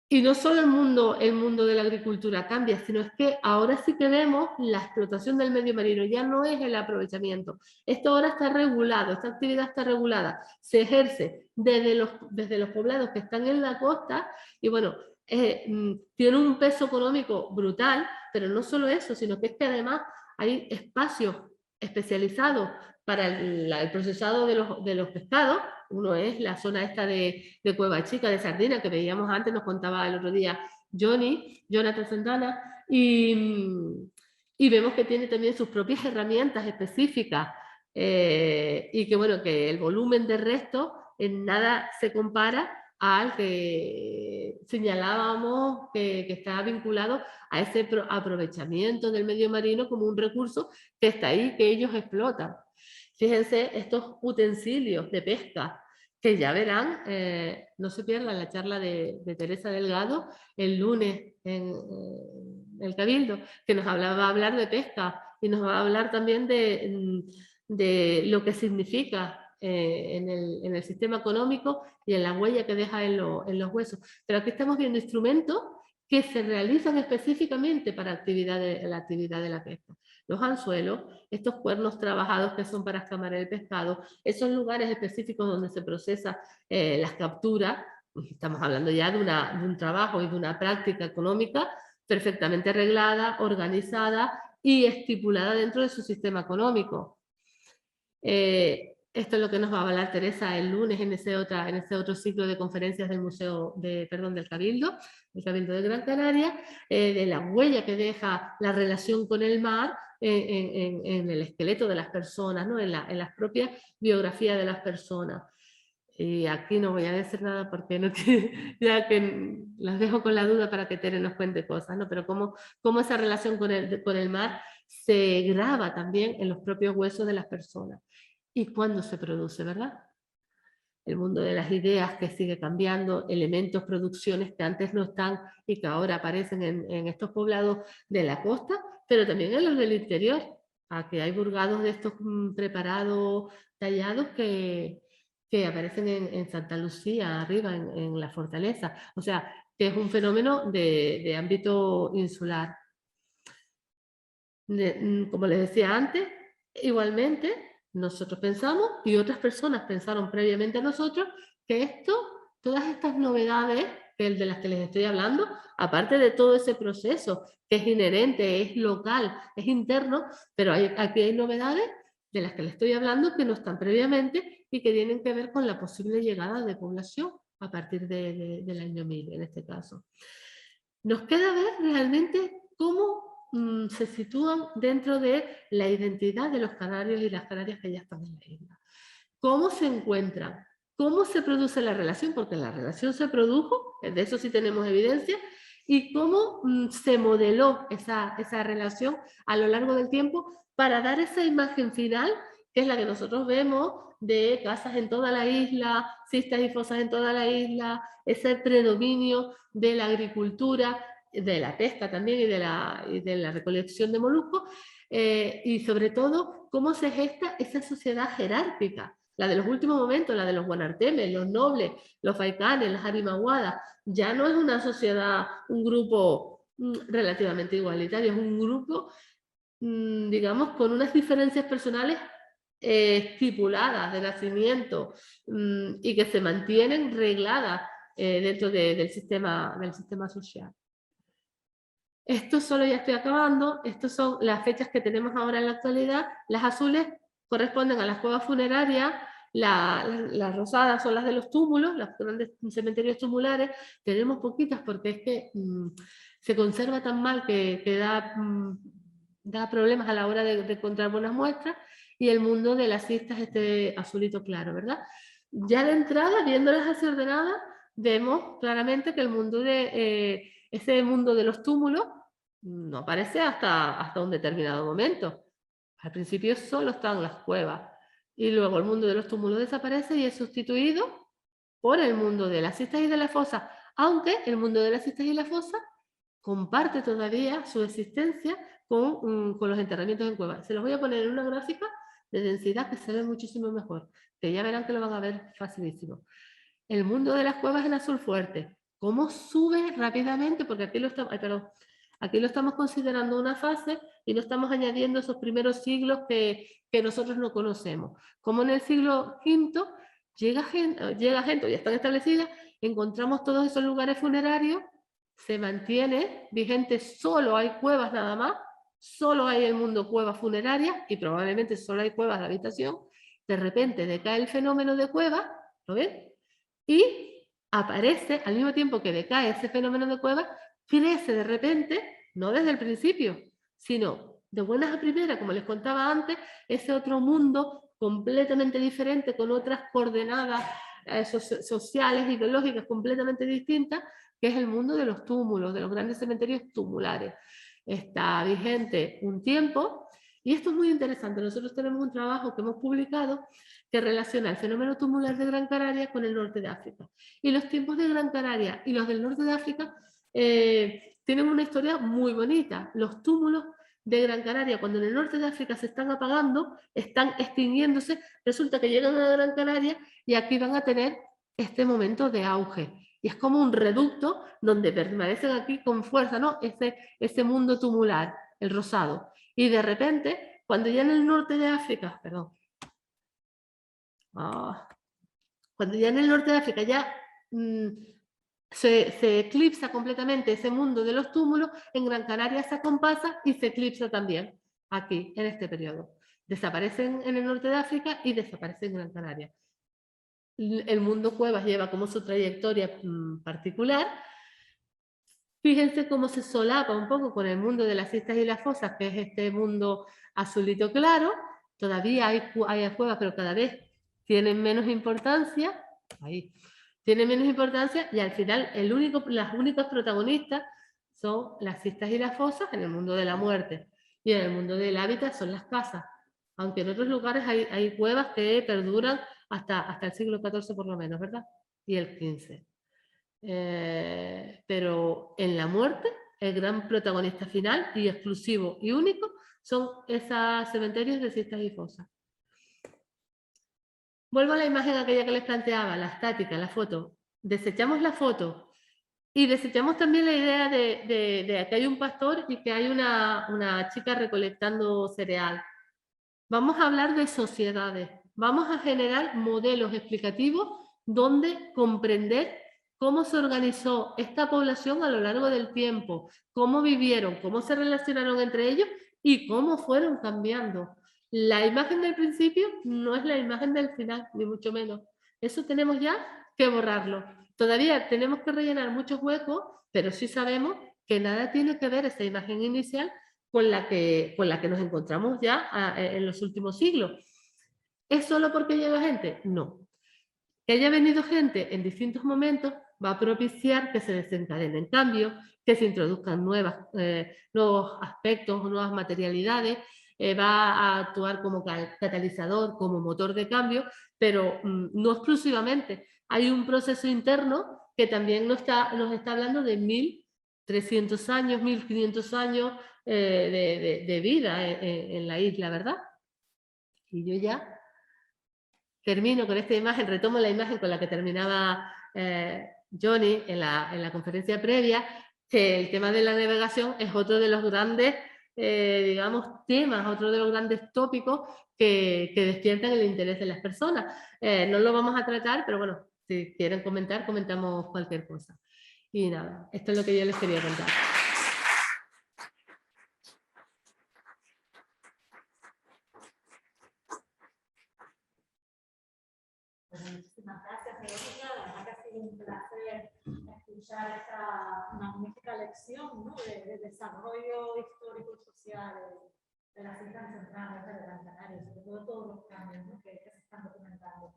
Y no solo el mundo de la agricultura cambia, sino es que ahora sí que vemos la explotación del medio marino, ya no es el aprovechamiento. Esto ahora está regulado, esta actividad está regulada, se ejerce desde los poblados que están en la costa y bueno, tiene un peso económico brutal, pero no solo eso, sino que es que además hay espacios especializados para el procesado de los pescados. Uno es la zona esta de Cueva Chica, de Sardina, que veíamos antes, nos contaba el otro día Jonathan Santana, y vemos que tiene también sus propias herramientas específicas, y que bueno, que el volumen de resto en nada se compara al que señalábamos que está vinculado a ese aprovechamiento del medio marino como un recurso que está ahí, que ellos explotan. Fíjense estos utensilios de pesca, que ya verán, no se pierdan la charla de Teresa Delgado el lunes en el Cabildo, que nos va a hablar de pesca y nos va a hablar también de lo que significa en el sistema económico y en la huella que deja en los huesos. Pero aquí estamos viendo instrumentos que se realizan específicamente para la actividad de la pesca. Los anzuelos, estos cuernos trabajados que son para escamar el pescado, esos lugares específicos donde se procesa las capturas, estamos hablando ya de un trabajo y de una práctica económica perfectamente arreglada, organizada y estipulada dentro de su sistema económico. Esto es lo que nos va a hablar Teresa el lunes en ese otro ciclo de conferencias del del Cabildo de Gran Canaria, de la huella que deja la relación con el mar en el esqueleto de las personas, ¿no? en las propias biografías de las personas. Y aquí no voy a decir nada porque no ya que las dejo con la duda para que Tere nos cuente cosas, ¿no? Pero cómo esa relación con el mar se graba también en los propios huesos de las personas. ¿Y cuándo se produce, verdad? El mundo de las ideas que sigue cambiando, elementos, producciones que antes no están y que ahora aparecen en estos poblados de la costa, pero también en los del interior. Aquí hay burgados de estos preparados, tallados que aparecen en Santa Lucía, arriba, en la fortaleza. O sea, que es un fenómeno de ámbito insular. Como les decía antes, igualmente nosotros pensamos y otras personas pensaron previamente a nosotros que todas estas novedades de las que les estoy hablando, aparte de todo ese proceso que es inherente, es local, es interno, pero aquí hay novedades de las que les estoy hablando que no están previamente y que tienen que ver con la posible llegada de población a partir del año 1000 en este caso. Nos queda ver realmente cómo se sitúan dentro de la identidad de los canarios y las canarias que ya están en la isla. ¿Cómo se encuentran? ¿Cómo se produce la relación? Porque la relación se produjo, de eso sí tenemos evidencia, y cómo se modeló esa relación a lo largo del tiempo para dar esa imagen final, que es la que nosotros vemos de casas en toda la isla, cistas y fosas en toda la isla, ese predominio de la agricultura, de la pesca también y de la recolección de moluscos, y sobre todo cómo se gesta esa sociedad jerárquica, la de los últimos momentos, la de los guanartemes, los nobles, los faicanes, las arimaguadas. Ya no es una sociedad, un grupo relativamente igualitario, es un grupo, digamos, con unas diferencias personales estipuladas de nacimiento y que se mantienen regladas dentro del sistema social. Esto solo ya estoy acabando, estas son las fechas que tenemos ahora en la actualidad. Las azules corresponden a las cuevas funerarias, las rosadas son las de los túmulos, los grandes cementerios tumulares. Tenemos poquitas porque es que se conserva tan mal que da problemas a la hora de encontrar buenas muestras, y el mundo de las cistas este azulito claro, ¿verdad? Ya de entrada, viéndolas así ordenadas, vemos claramente que el mundo de ese mundo de los túmulos no aparece hasta un determinado momento. Al principio solo están las cuevas y luego el mundo de los túmulos desaparece y es sustituido por el mundo de las cistas y de las fosas, aunque el mundo de las cistas y las fosas comparte todavía su existencia con los enterramientos en cuevas. Se los voy a poner en una gráfica de densidad que se ve muchísimo mejor, que ya verán que lo van a ver facilísimo. El mundo de las cuevas en azul fuerte, cómo sube rápidamente, porque aquí aquí lo estamos considerando una fase y no estamos añadiendo esos primeros siglos que nosotros no conocemos. Como en el siglo V llega gente, ya están establecidas, encontramos todos esos lugares funerarios, se mantiene vigente, solo hay cuevas nada más, solo hay el mundo cuevas funerarias y probablemente solo hay cuevas de habitación. De repente decae el fenómeno de cuevas, ¿lo ven? Y aparece, al mismo tiempo que decae ese fenómeno de cuevas, crece de repente, no desde el principio, sino de buenas a primeras, como les contaba antes, ese otro mundo completamente diferente, con otras coordenadas sociales y biológicas completamente distintas, que es el mundo de los túmulos, de los grandes cementerios tumulares. Está vigente un tiempo, y esto es muy interesante. Nosotros tenemos un trabajo que hemos publicado que relaciona el fenómeno tumular de Gran Canaria con el norte de África. Y los tiempos de Gran Canaria y los del norte de África tienen una historia muy bonita. Los túmulos de Gran Canaria, cuando en el norte de África se están apagando, están extinguiéndose, resulta que llegan a Gran Canaria y aquí van a tener este momento de auge. Y es como un reducto donde permanecen aquí con fuerza, ¿no? Ese mundo tumular, el rosado. Y de repente, cuando ya en el norte de África, cuando ya en el norte de África ya se eclipsa completamente ese mundo de los túmulos, en Gran Canaria se acompasa y se eclipsa también aquí, en este periodo. Desaparecen en el norte de África y desaparecen en Gran Canaria. El mundo cuevas lleva como su trayectoria particular. Fíjense cómo se solapa un poco con el mundo de las cistas y las fosas, que es este mundo azulito claro. Todavía hay cuevas, pero cada vez tienen menos importancia. Ahí. Tienen menos importancia y al final las únicas protagonistas son las cistas y las fosas en el mundo de la muerte. Y en el mundo del hábitat son las casas. Aunque en otros lugares hay cuevas que perduran hasta el siglo XIV por lo menos, ¿verdad? Y el XV. Pero en la muerte, el gran protagonista final y exclusivo y único son esos cementerios de cistas y fosas. Vuelvo a la imagen aquella que les planteaba, la estática, la foto. Desechamos la foto y desechamos también la idea de que hay un pastor y que hay una chica recolectando cereal. Vamos a hablar de sociedades, vamos a generar modelos explicativos donde comprender cómo se organizó esta población a lo largo del tiempo, cómo vivieron, cómo se relacionaron entre ellos y cómo fueron cambiando. La imagen del principio no es la imagen del final, ni mucho menos. Eso tenemos ya que borrarlo. Todavía tenemos que rellenar muchos huecos, pero sí sabemos que nada tiene que ver esa imagen inicial con la que nos encontramos ya en los últimos siglos. ¿Es solo porque llega gente? No. Que haya venido gente en distintos momentos va a propiciar que se desencadenen cambios, que se introduzcan nuevos aspectos o nuevas materialidades, va a actuar como catalizador, como motor de cambio, pero no exclusivamente. Hay un proceso interno que también nos está hablando de 1300 años, 1500 años de vida en la isla, ¿verdad? Y yo ya termino con esta imagen, retomo la imagen con la que terminaba Johnny en la conferencia previa, que el tema de la navegación es otro de los grandes, digamos, temas, otro de los grandes tópicos que despiertan el interés de las personas. No lo vamos a tratar, pero bueno, si quieren comentar, comentamos cualquier cosa. Y nada, esto es lo que yo les quería contar. Muchísimas gracias, Verónica. La verdad que ha sido un placer escuchar esta magnífica lección, ¿no?, de desarrollo histórico y social de las Islas Centrales de Gran Canaria, sobre todo todos los cambios, ¿no?, que se están documentando.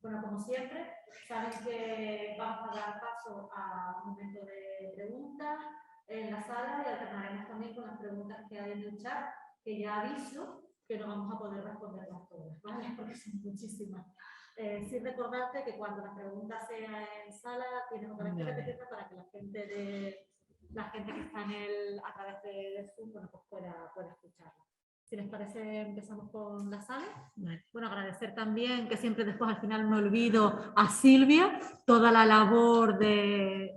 Bueno, como siempre, saben que vamos a dar paso a un momento de preguntas en la sala y alternaremos también con las preguntas que hay en el chat, que ya aviso que no vamos a poder responderlas todas, ¿vale? Porque son muchísimas. Sin recordarte que cuando la pregunta sea en sala, tienes otra vez que repetirla para que la gente que está a través de Zoom, bueno, pues pueda escucharla. Si les parece, empezamos con la sala. Vale. Bueno, agradecer también, que siempre después al final me olvido, a Silvia, toda la labor de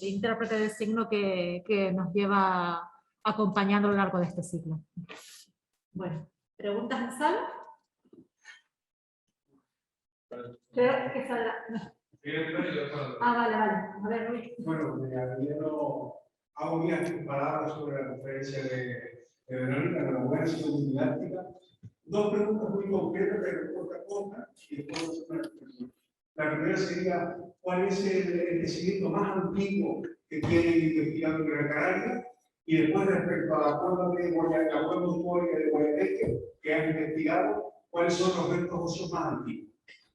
intérprete de signo que nos lleva acompañando a lo largo de este ciclo. Bueno, ¿preguntas en sala? Creo que saldrá. Vale. A ver, Luis. Bueno, me adhiero a unas palabras sobre la conferencia de Verónica, de la buena y didáctica. Dos preguntas muy concretas de respuesta corta y después una reflexión. La primera sería, ¿cuál es el yacimiento más antiguo que tienen investigado en Gran Canaria? Y después, respecto a la cueva de Guayadeque que han investigado, ¿cuáles son los restos óseos más antiguos?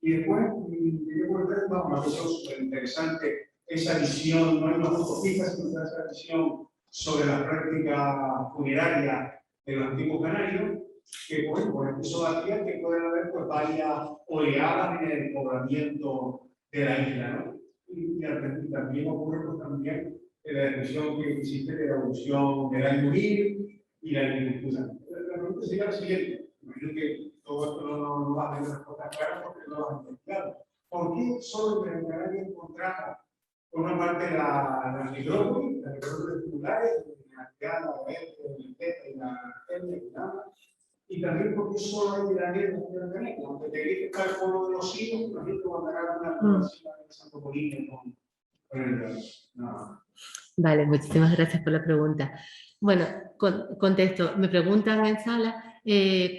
Y después, quería volver a una cuestión súper interesante, esa visión, no hay una fotofija, sino esa visión sobre la práctica funeraria de los antiguos canarios, que bueno, eso hacía que pueden haber pues, varias oleadas en el poblamiento de la isla, ¿no? Y también ocurre pues, también la descripción que existe de la evolución del almoril y la agricultura. La pregunta sería la siguiente, imagino que todo esto no va a tener respuestas claras porque no lo han investigado. ¿Por qué solo en Gran Canaria encontramos, por una parte, la necrópolis tubulares, la verde, el teta y la etnia, y también porque solo hay graneros en Gran Canaria? Aunque te dice que está el pueblo de los hijos, también te van a dar una población de Santo Polín con el no. Vale, muchísimas gracias por la pregunta. Bueno, contesto. Me preguntan en sala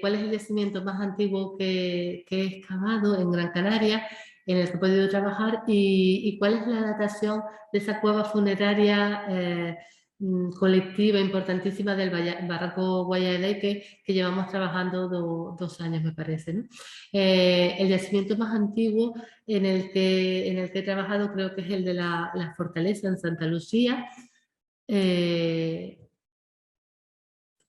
cuál es el yacimiento más antiguo que he excavado en Gran Canaria, en el que he podido trabajar, y cuál es la datación de esa cueva funeraria colectiva importantísima del barranco Guayadeque, que llevamos trabajando 2 años, me parece, ¿no? El yacimiento más antiguo en el que he trabajado creo que es el de la Fortaleza en Santa Lucía,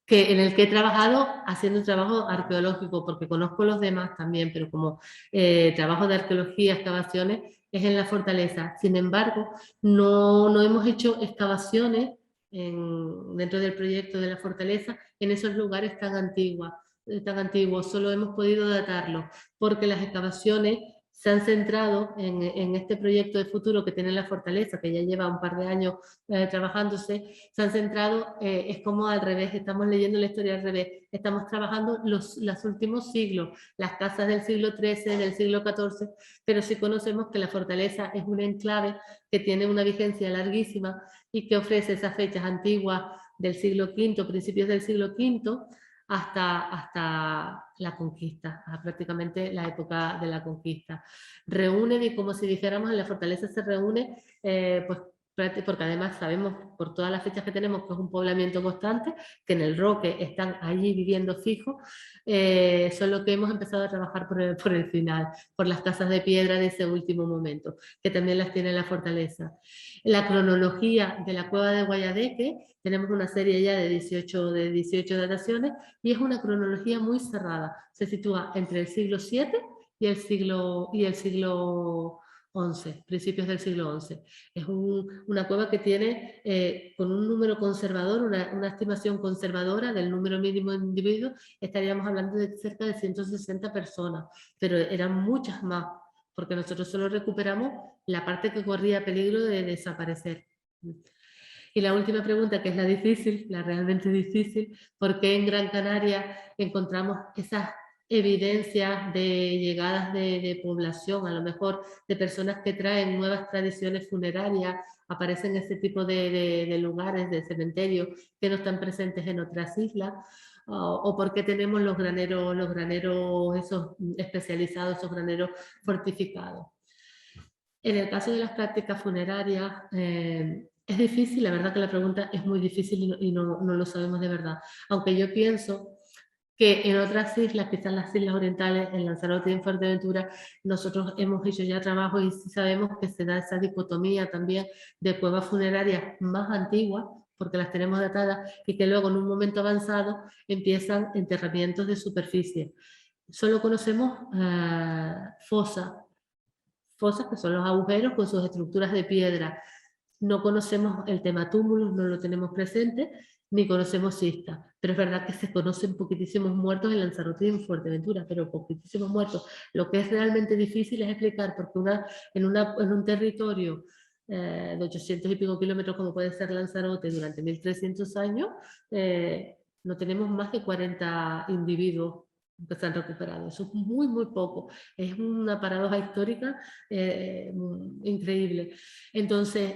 en el que he trabajado haciendo un trabajo arqueológico, porque conozco los demás también, pero como trabajo de arqueología, excavaciones, es en la Fortaleza. Sin embargo, no hemos hecho excavaciones dentro del proyecto de la Fortaleza en esos lugares tan antiguos. Solo hemos podido datarlos, porque las excavaciones se han centrado en este proyecto de futuro que tiene la Fortaleza, que ya lleva un par de años trabajándose. Se han centrado, es como al revés, estamos leyendo la historia al revés, estamos trabajando los últimos siglos, las casas del siglo XIII, del siglo XIV, pero sí conocemos que la Fortaleza es un enclave que tiene una vigencia larguísima y que ofrece esas fechas antiguas del siglo V, principios del siglo V, hasta la conquista, prácticamente la época de la conquista. Reúnen, y como si dijéramos, en la Fortaleza se reúne pues porque además sabemos por todas las fechas que tenemos que es un poblamiento constante, que en el Roque están allí viviendo fijos, solo que hemos empezado a trabajar por el final, por las casas de piedra de ese último momento, que también las tiene la fortaleza. La cronología de la cueva de Guayadeque, tenemos una serie ya de 18 dataciones, y es una cronología muy cerrada, se sitúa entre el siglo VII y el siglo XI, principios del siglo XI. Es una cueva que tiene, con un número conservador, una estimación conservadora del número mínimo de individuos, estaríamos hablando de cerca de 160 personas, pero eran muchas más, porque nosotros solo recuperamos la parte que corría peligro de desaparecer. Y la última pregunta, que es la difícil, la realmente difícil, ¿por qué en Gran Canaria encontramos esas evidencias de llegadas de población, a lo mejor de personas que traen nuevas tradiciones funerarias, aparecen ese tipo de lugares, de cementerios que no están presentes en otras islas? ¿O por qué tenemos los graneros esos especializados, esos graneros fortificados? En el caso de las prácticas funerarias, es difícil, la verdad que la pregunta es muy difícil y no lo sabemos de verdad. Aunque yo pienso que en otras islas, quizás las islas orientales, en Lanzarote y en Fuerteventura, nosotros hemos hecho ya trabajo y sí sabemos que se da esa dicotomía también de cuevas funerarias más antiguas, porque las tenemos datadas, y que luego en un momento avanzado empiezan enterramientos de superficie. Solo conocemos fosas, que son los agujeros con sus estructuras de piedra. No conocemos el tema túmulos, no lo tenemos presente, ni conocemos cistas, pero es verdad que se conocen poquitísimos muertos en Lanzarote y en Fuerteventura, pero poquitísimos muertos. Lo que es realmente difícil es explicar, porque en un territorio de 800 y pico kilómetros, como puede ser Lanzarote, durante 1300 años, no tenemos más de 40 individuos que se han recuperado. Eso es muy, muy poco. Es una paradoja histórica increíble. Entonces,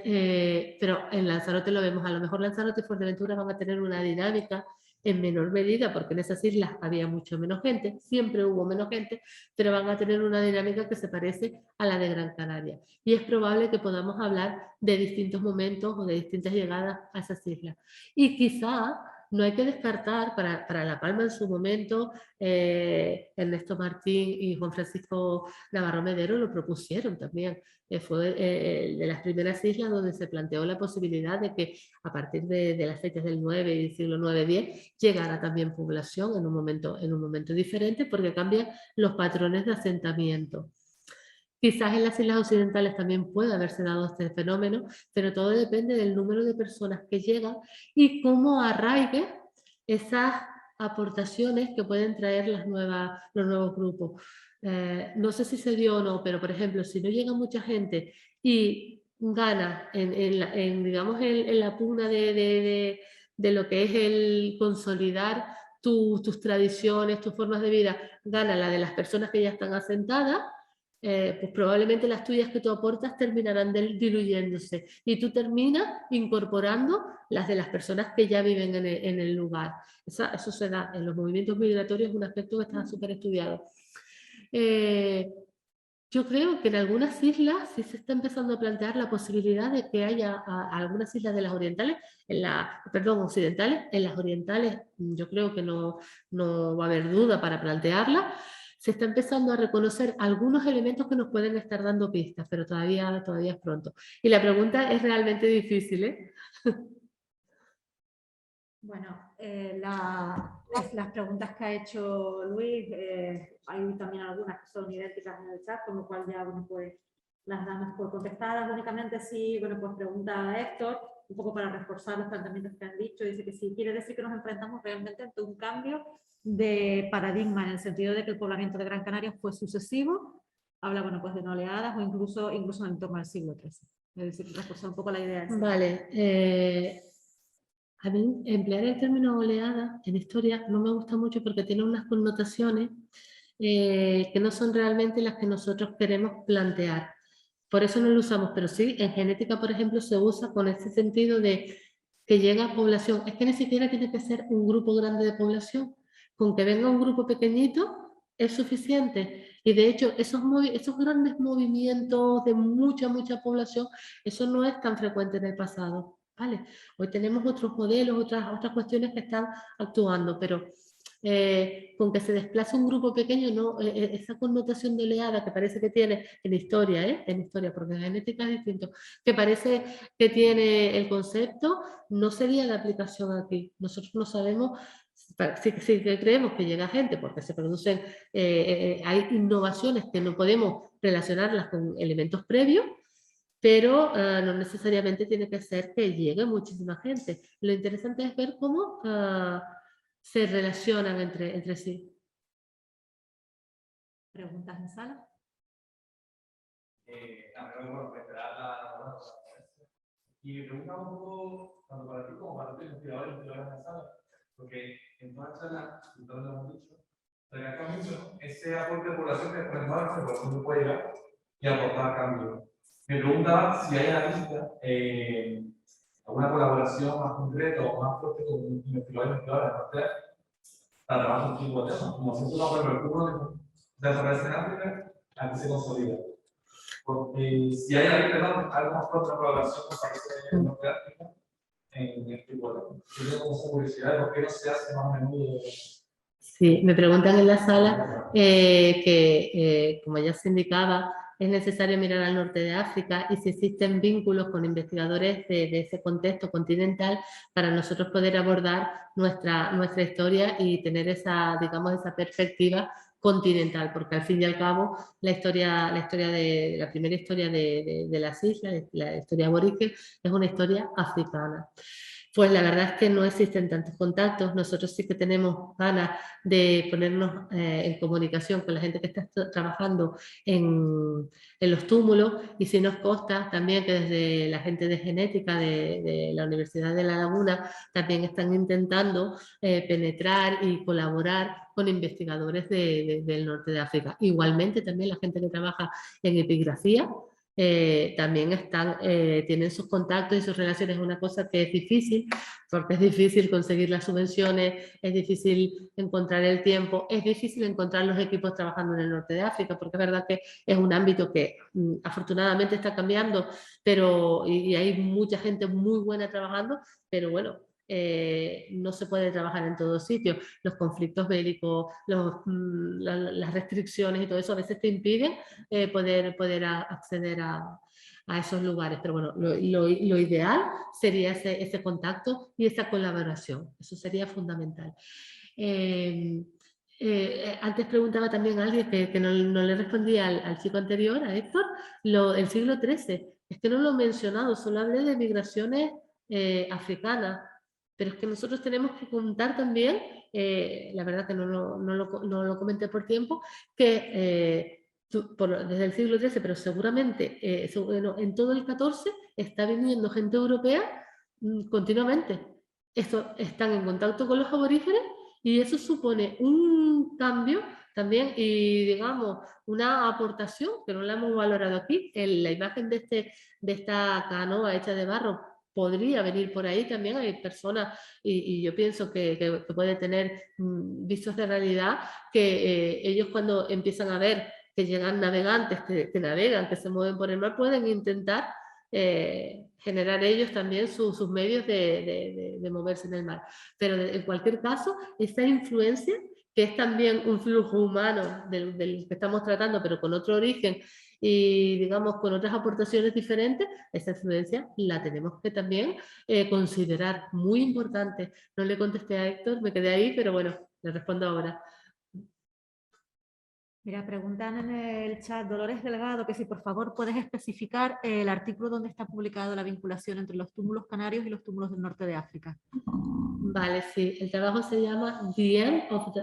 pero en Lanzarote lo vemos, a lo mejor Lanzarote y Fuerteventura van a tener una dinámica en menor medida, porque en esas islas había mucho menos gente, siempre hubo menos gente, pero van a tener una dinámica que se parece a la de Gran Canaria. Y es probable que podamos hablar de distintos momentos o de distintas llegadas a esas islas. Y quizá no hay que descartar, para La Palma en su momento, Ernesto Martín y Juan Francisco Navarro Medero lo propusieron también. Fue de las primeras islas donde se planteó la posibilidad de que a partir de las fechas del 9 y del siglo 9-10 llegara también población en un momento diferente, porque cambian los patrones de asentamiento. Quizás en las islas occidentales también puede haberse dado este fenómeno, pero todo depende del número de personas que llegan y cómo arraigue esas aportaciones que pueden traer los nuevos grupos. No sé si se dio o no, pero por ejemplo, si no llega mucha gente y gana digamos, en la pugna de lo que es el consolidar tus tradiciones, tus formas de vida, gana la de las personas que ya están asentadas, pues probablemente las tuyas que tú aportas terminarán diluyéndose y tú terminas incorporando las de las personas que ya viven en el lugar. Eso se da en los movimientos migratorios, es un aspecto que está súper estudiado. Yo creo que en algunas islas sí se está empezando a plantear la posibilidad de que haya algunas islas de las orientales, occidentales. En las orientales yo creo que no va a haber duda para plantearla. Se está empezando a reconocer algunos elementos que nos pueden estar dando pistas, pero todavía es pronto. Y la pregunta es realmente difícil, ¿eh? Bueno, las preguntas que ha hecho Luis, hay también algunas que son idénticas en el chat, con lo cual ya pues, las damos por contestadas. Únicamente sí, pues pregunta Héctor, un poco para reforzar los planteamientos que han dicho, dice que sí, quiere decir que nos enfrentamos realmente ante un cambio de paradigma, en el sentido de que el poblamiento de Gran Canaria fue sucesivo, habla pues de no oleadas o incluso en torno al siglo XIII. Es decir, reforzar un poco la idea. Vale. A mí emplear el término oleada en historia no me gusta mucho porque tiene unas connotaciones que no son realmente las que nosotros queremos plantear. Por eso no lo usamos, pero sí, en genética, por ejemplo, se usa con ese sentido de que llega a población. Es que ni siquiera tiene que ser un grupo grande de población. Con que venga un grupo pequeñito, es suficiente. Y de hecho, esos grandes movimientos de mucha población, eso no es tan frecuente en el pasado, ¿vale? Hoy tenemos otros modelos, otras cuestiones que están actuando, pero con que se desplace un grupo pequeño, no, esa connotación de oleada que parece que tiene en historia, en historia, porque en genética es distinto, que parece que tiene el concepto, no sería de aplicación aquí. Nosotros no sabemos, sí que creemos que llega gente porque se producen, hay innovaciones que no podemos relacionarlas con elementos previos, pero no necesariamente tiene que ser que llegue muchísima gente. Lo interesante es ver cómo se relacionan entre sí. ¿Preguntas en sala? Y me preguntaba un poco, tanto para ti como para los investigadores en la sala, porque en toda la charla, todos lo hemos dicho, recalca mucho ese aporte de población que por ejemplo se puede llegar y aportar cambio. Me preguntaba si hay en la lista alguna colaboración más concreta o más fuerte con investigadores y investigadoras para trabajar con tipo de temas, como si esto por el curso desaparece en África, aquí se consolida. Porque si hay algo más fuerte de colaboración con países del norte de África, en este tipo de temas. Yo tengo esa curiosidad de por qué no se hace más a menudo. Sí, me preguntan en la sala como ya se indicaba, es necesario mirar al norte de África y si existen vínculos con investigadores de ese contexto continental para nosotros poder abordar nuestra historia y tener esa, digamos, esa perspectiva continental, porque al fin y al cabo la primera historia de las islas, la historia aborigen, es una historia africana. Pues la verdad es que no existen tantos contactos. Nosotros sí que tenemos ganas de ponernos en comunicación con la gente que está trabajando en los túmulos, y sí nos consta también que desde la gente de genética de la Universidad de La Laguna también están intentando penetrar y colaborar con investigadores del norte de África. Igualmente también la gente que trabaja en epigrafía, también tienen sus contactos y sus relaciones. Es una cosa que es difícil, porque es difícil conseguir las subvenciones, es difícil encontrar el tiempo, es difícil encontrar los equipos trabajando en el norte de África, porque es verdad que es un ámbito que afortunadamente está cambiando, y hay mucha gente muy buena trabajando, pero bueno, no se puede trabajar en todos sitios. Los conflictos bélicos, las restricciones y todo eso a veces te impiden poder acceder a esos lugares. Pero bueno, lo ideal sería ese contacto y esa colaboración. Eso sería fundamental. Antes preguntaba también a alguien que no le respondía al chico anterior, a Héctor, el siglo XIII. Es que no lo he mencionado, solo hablé de migraciones africanas. Pero es que nosotros tenemos que contar también, la verdad que no lo comenté por tiempo, que desde el siglo XIII, pero seguramente en todo el XIV está viniendo gente europea continuamente. Están en contacto con los aborígenes y eso supone un cambio también y, digamos, una aportación que no la hemos valorado aquí. La imagen de esta canoa hecha de barro podría venir por ahí también. Hay personas, y yo pienso que puede tener visos de realidad, que ellos cuando empiezan a ver que llegan navegantes, que navegan, que se mueven por el mar, pueden intentar generar ellos también sus medios de moverse en el mar. Pero en cualquier caso, esta influencia, que es también un flujo humano del que estamos tratando, pero con otro origen y, digamos, con otras aportaciones diferentes, esa influencia la tenemos que también considerar, muy importante. No le contesté a Héctor, me quedé ahí, pero bueno, le respondo ahora. Mira, preguntan en el chat Dolores Delgado que si por favor puedes especificar el artículo donde está publicado la vinculación entre los túmulos canarios y los túmulos del norte de África. Vale, sí. El trabajo se llama The End of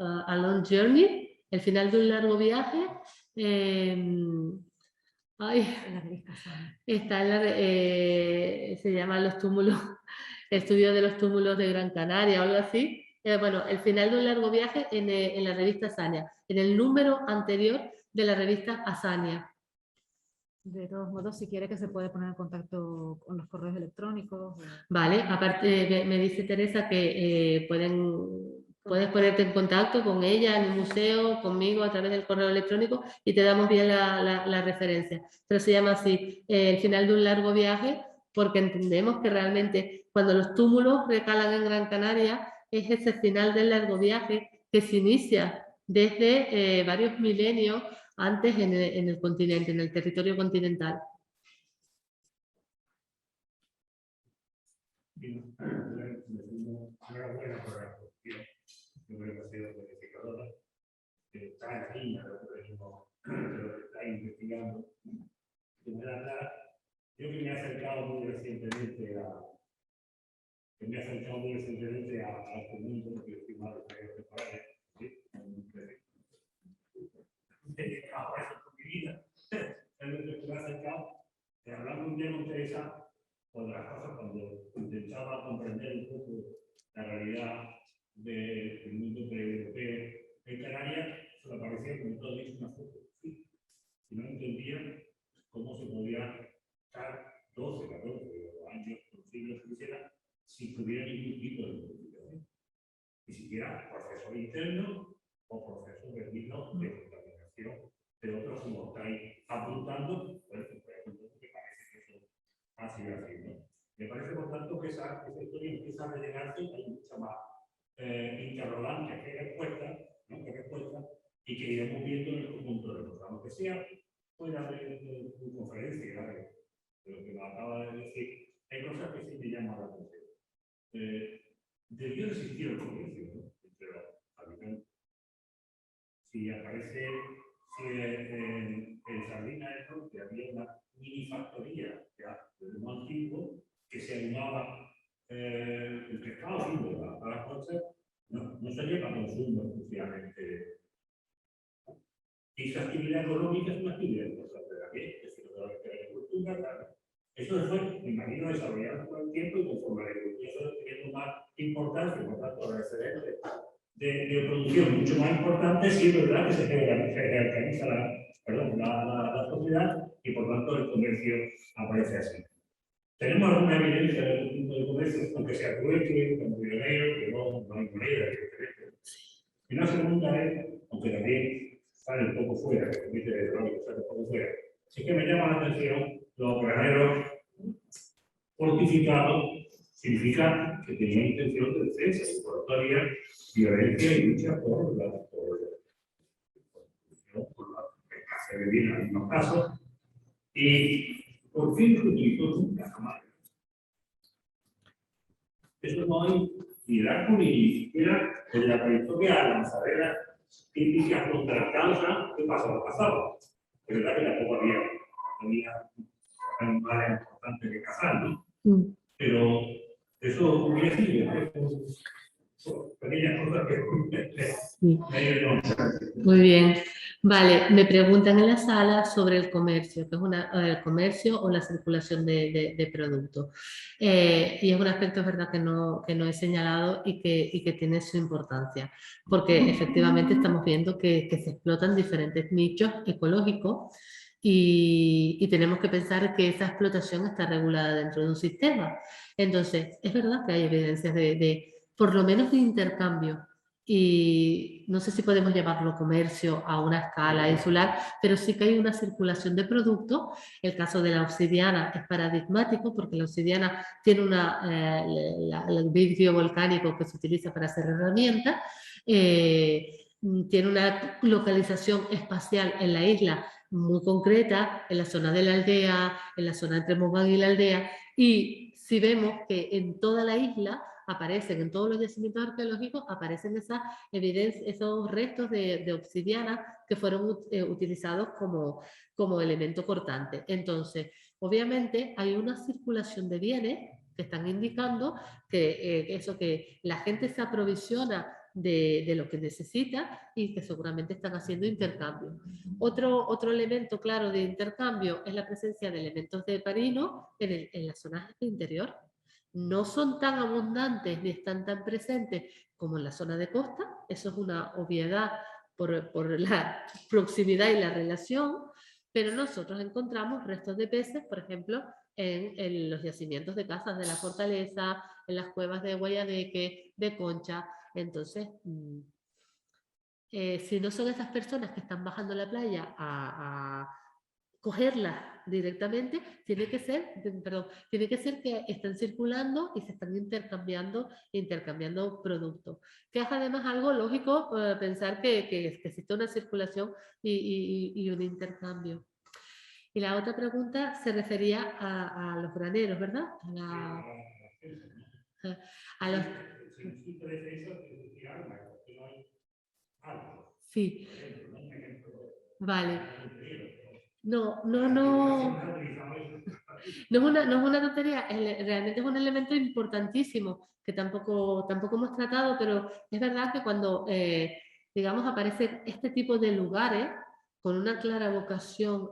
a Long Journey, el final de un largo viaje. Se llama Los túmulos, estudio de los túmulos de Gran Canaria o algo así. Bueno, el final de un largo viaje en la revista Asania, en el número anterior de la revista Asania. De todos modos, si quiere que se puede poner en contacto con los correos electrónicos. Vale, aparte me dice Teresa que pueden Puedes ponerte en contacto con ella en el museo, conmigo a través del correo electrónico y te damos bien la referencia. Pero se llama así, el final de un largo viaje, porque entendemos que realmente cuando los túmulos recalan en Gran Canaria es ese final del largo viaje que se inicia desde varios milenios antes en el continente, en el territorio continental. Enhorabuena por la cuestión. Yo creo que ha sido verificadora. Está en la línea de lo que está investigando. De manera clara, yo que me he acercado muy recientemente al mundo, porque yo estoy más de temporales, ¿sí? Ahora eso es mi vida. Es lo que me he acercado. Hablando un tema interesante, por las cosas cuando intentaba comprender un poco la realidad del mundo pre-europeo en Canarias, se me parecía como todo dicho una foto. ¿Sí? Y no entendía cómo se podía estar 12, 14 años, siglos que quisiera, sin que hubiera ningún tipo de modificación. Ni siquiera procesos internos o procesos de contaminación de otros, como estáis apuntando, por ejemplo, que parece que eso ha sido así, ¿no? Me parece, por tanto, que esa historia empieza a rellenarse, hay mucha más interrogantes que respuestas, ¿no? Y que iremos viendo en el conjunto de los aunque sea fuera de tu conferencia, de lo que me acaba de decir, hay cosas que sí me llaman la atención. Debió existir el comercio, ¿no? Entre los habitantes. Si aparece, en Sardina del Norte había una mini factoría ya desde muy antiguo que se animaba el pescado a las cosas, no sería para consumo exclusivamente. Y esa actividad económica es una actividad importante también, es decir, la agricultura, claro. Eso fue, me imagino, desarrollado con el tiempo y conforme la agricultura fue teniendo más importancia, por tanto, la excedente de producción mucho más importante, sí es verdad que se jerarquiza la sociedad y por tanto el comercio aparece así. Tenemos alguna evidencia del punto de comercio, aunque sea trueque, como pionero, que no hay moneda, evidentemente. Y una segunda es, aunque también sale un poco fuera, que permite de droga, sale un poco fuera, sí que me llama la atención los graneros fortificados, significa que tenían intención de defensa y por tanto había violencia y lucha por la se vivir en algunos casos, y por fin se utilizó nunca jamás. Eso no hay ni arco ni siquiera en la prehistoria lanzadera típica contra causa que pasaba. Es verdad que tampoco había animales importantes que cazar, ¿no? Pero eso hubiera sido pequeñas cosas que Muy bien. Vale, me preguntan en la sala sobre el comercio, que es el comercio o la circulación de productos. Y es un aspecto, es verdad, que no he señalado y que tiene su importancia, porque efectivamente estamos viendo que se explotan diferentes nichos ecológicos y tenemos que pensar que esa explotación está regulada dentro de un sistema. Entonces, es verdad que hay evidencias por lo menos de intercambio. Y no sé si podemos llamarlo comercio a una escala insular, pero sí que hay una circulación de productos. El caso de la obsidiana es paradigmático porque la obsidiana tiene el vidrio volcánico que se utiliza para hacer herramientas, tiene una localización espacial en la isla muy concreta, en la zona de la aldea, en la zona entre Mogán y la aldea, y si vemos que en toda la isla aparecen, en todos los yacimientos arqueológicos, aparecen esas evidencias, esos restos de obsidiana que fueron utilizados como elemento cortante. Entonces, obviamente hay una circulación de bienes que están indicando que la gente se aprovisiona de lo que necesita y que seguramente están haciendo intercambio. Otro elemento claro de intercambio es la presencia de elementos de parino en las zonas del interior. No son tan abundantes ni están tan presentes como en la zona de costa, eso es una obviedad por la proximidad y la relación, pero nosotros encontramos restos de peces, por ejemplo, en los yacimientos de casas de la fortaleza, en las cuevas de Guayadeque, de Concha, Entonces, si no son esas personas que están bajando a la playa a cogerlas directamente, tiene que ser que están circulando y se están intercambiando productos. Que es además algo lógico pensar que existe una circulación y un intercambio. Y la otra pregunta se refería a los graneros, ¿verdad? Sí. Vale. No es una tontería, realmente es un elemento importantísimo que tampoco hemos tratado, pero es verdad que cuando, digamos, aparecen este tipo de lugares con una clara vocación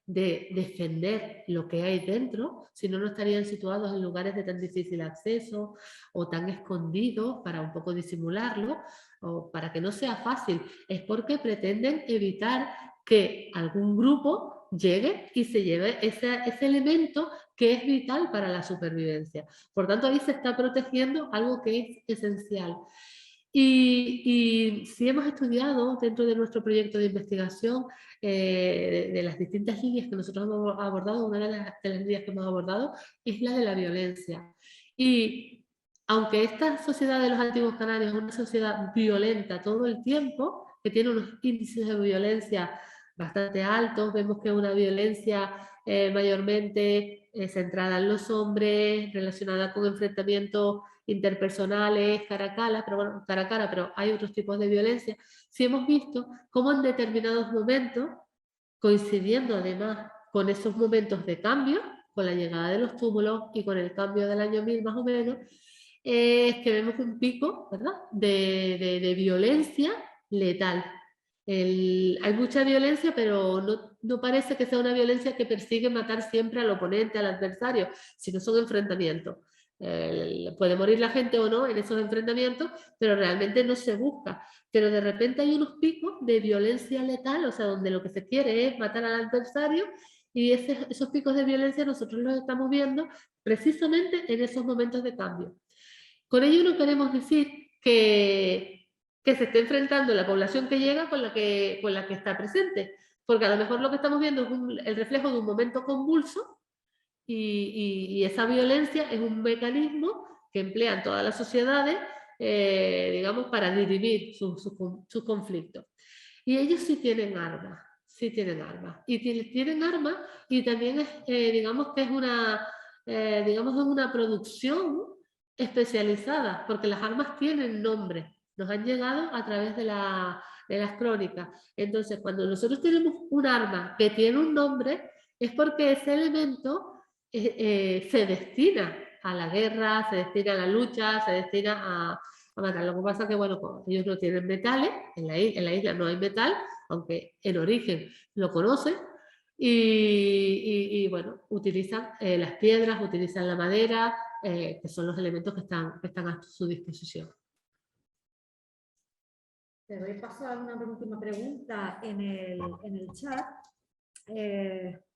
de defender lo que hay dentro, si no, no estarían situados en lugares de tan difícil acceso o tan escondidos para un poco disimularlo o para que no sea fácil, es porque pretenden evitar que algún grupo llegue y se lleve ese elemento que es vital para la supervivencia. Por tanto, ahí se está protegiendo algo que es esencial. Y si hemos estudiado dentro de nuestro proyecto de investigación de las distintas líneas que nosotros hemos abordado, una de las líneas que hemos abordado es la de la violencia. Y aunque esta sociedad de los antiguos canarios es una sociedad violenta todo el tiempo, que tiene unos índices de violencia bastante altos, vemos que una violencia mayormente centrada en los hombres, relacionada con enfrentamientos interpersonales, cara a cara, pero hay otros tipos de violencia. Sí hemos visto cómo en determinados momentos, coincidiendo además con esos momentos de cambio, con la llegada de los túmulos y con el cambio del año 1000 más o menos, es que vemos un pico, ¿verdad?, de violencia letal. Hay mucha violencia, pero no parece que sea una violencia que persigue matar siempre al oponente, al adversario, sino son enfrentamientos. Puede morir la gente o no en esos enfrentamientos, pero realmente no se busca. Pero de repente hay unos picos de violencia letal, o sea, donde lo que se quiere es matar al adversario, y esos picos de violencia nosotros los estamos viendo precisamente en esos momentos de cambio. Con ello no queremos decir que se esté enfrentando la población que llega con la que está presente, porque a lo mejor lo que estamos viendo es el reflejo de un momento convulso y esa violencia es un mecanismo que emplean todas las sociedades, digamos, para dirimir sus conflictos. Y ellos sí tienen armas, y tienen armas y también digamos que es una producción especializada, porque las armas tienen nombre, nos han llegado a través de las crónicas. Entonces, cuando nosotros tenemos un arma que tiene un nombre, es porque ese elemento se destina a la guerra, se destina a la lucha, se destina a matar. Lo que pasa es que, bueno, pues, ellos no tienen metales, en la isla no hay metal, aunque en origen lo conocen, y bueno, utilizan las piedras, utilizan la madera, que son los elementos que están a su disposición. Te doy paso a una última pregunta en el chat.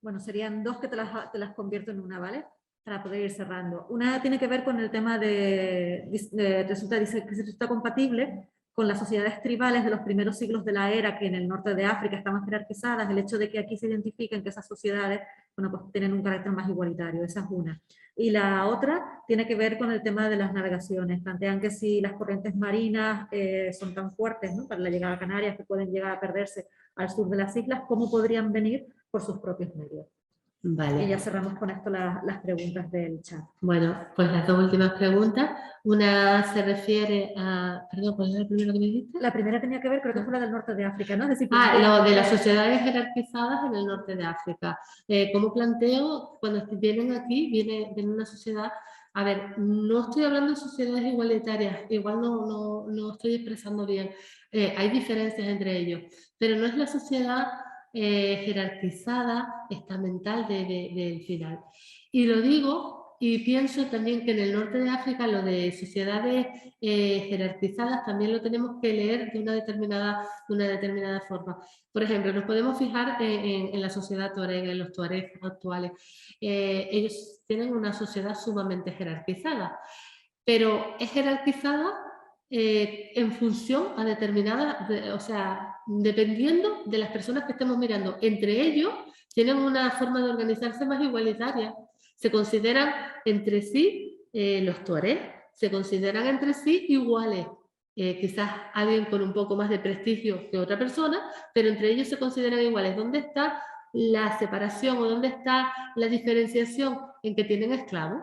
Bueno, serían dos que te las convierto en una, ¿vale? Para poder ir cerrando. Una tiene que ver con el tema dice que resulta compatible con las sociedades tribales de los primeros siglos de la era, que en el norte de África estaban jerarquizadas, el hecho de que aquí se identifiquen que esas sociedades, bueno, pues tienen un carácter más igualitario. Esa es una. Y la otra tiene que ver con el tema de las navegaciones. Plantean que si las corrientes marinas son tan fuertes, ¿no?, para la llegada a Canarias, que pueden llegar a perderse al sur de las islas, ¿cómo podrían venir por sus propios medios? Vale. Y ya cerramos con esto las preguntas del chat. Bueno, pues las dos últimas preguntas. Una se refiere a... Perdón, ¿cuál es la primera que me dijiste? La primera tenía que ver, creo que fue la del norte de África, ¿no? Lo de las sociedades jerarquizadas en el norte de África. Como planteo, cuando vienen aquí, viene una sociedad... A ver, no estoy hablando de sociedades igualitarias, igual no estoy expresando bien. Hay diferencias entre ellos, pero no es la sociedad jerarquizada, estamental del final. Y lo digo y pienso también que en el norte de África lo de sociedades jerarquizadas también lo tenemos que leer de una determinada forma. Por ejemplo, nos podemos fijar en la sociedad tuareg, en los tuaregs actuales. Ellos tienen una sociedad sumamente jerarquizada, pero es jerarquizada en función a determinadas, o sea, dependiendo de las personas que estemos mirando. Entre ellos tienen una forma de organizarse más igualitaria. Se consideran entre sí, los tuareg, se consideran entre sí iguales. Quizás alguien con un poco más de prestigio que otra persona, pero entre ellos se consideran iguales. ¿Dónde está la separación o dónde está la diferenciación? En que tienen esclavos.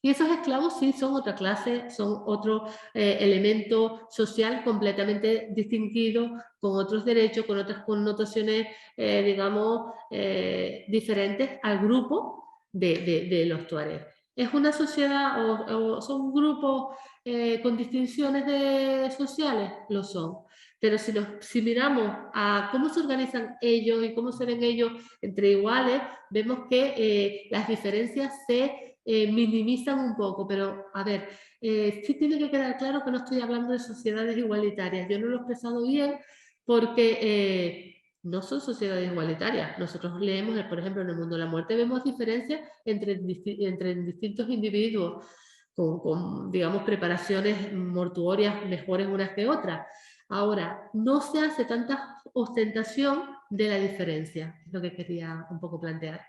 Y esos esclavos sí son otra clase, son otro elemento social completamente distinguido, con otros derechos, con otras connotaciones, digamos, diferentes al grupo de los tuareg. ¿Es una sociedad o son grupos con distinciones sociales? Lo son. Pero si miramos a cómo se organizan ellos y cómo se ven ellos entre iguales, vemos que las diferencias se minimizan un poco. Pero, a ver, sí tiene que quedar claro que no estoy hablando de sociedades igualitarias. Yo no lo he expresado bien porque no son sociedades igualitarias. Nosotros leemos, por ejemplo, en el mundo de la muerte vemos diferencias entre distintos individuos con, digamos, preparaciones mortuorias mejores unas que otras. Ahora, no se hace tanta ostentación de la diferencia, es lo que quería un poco plantear.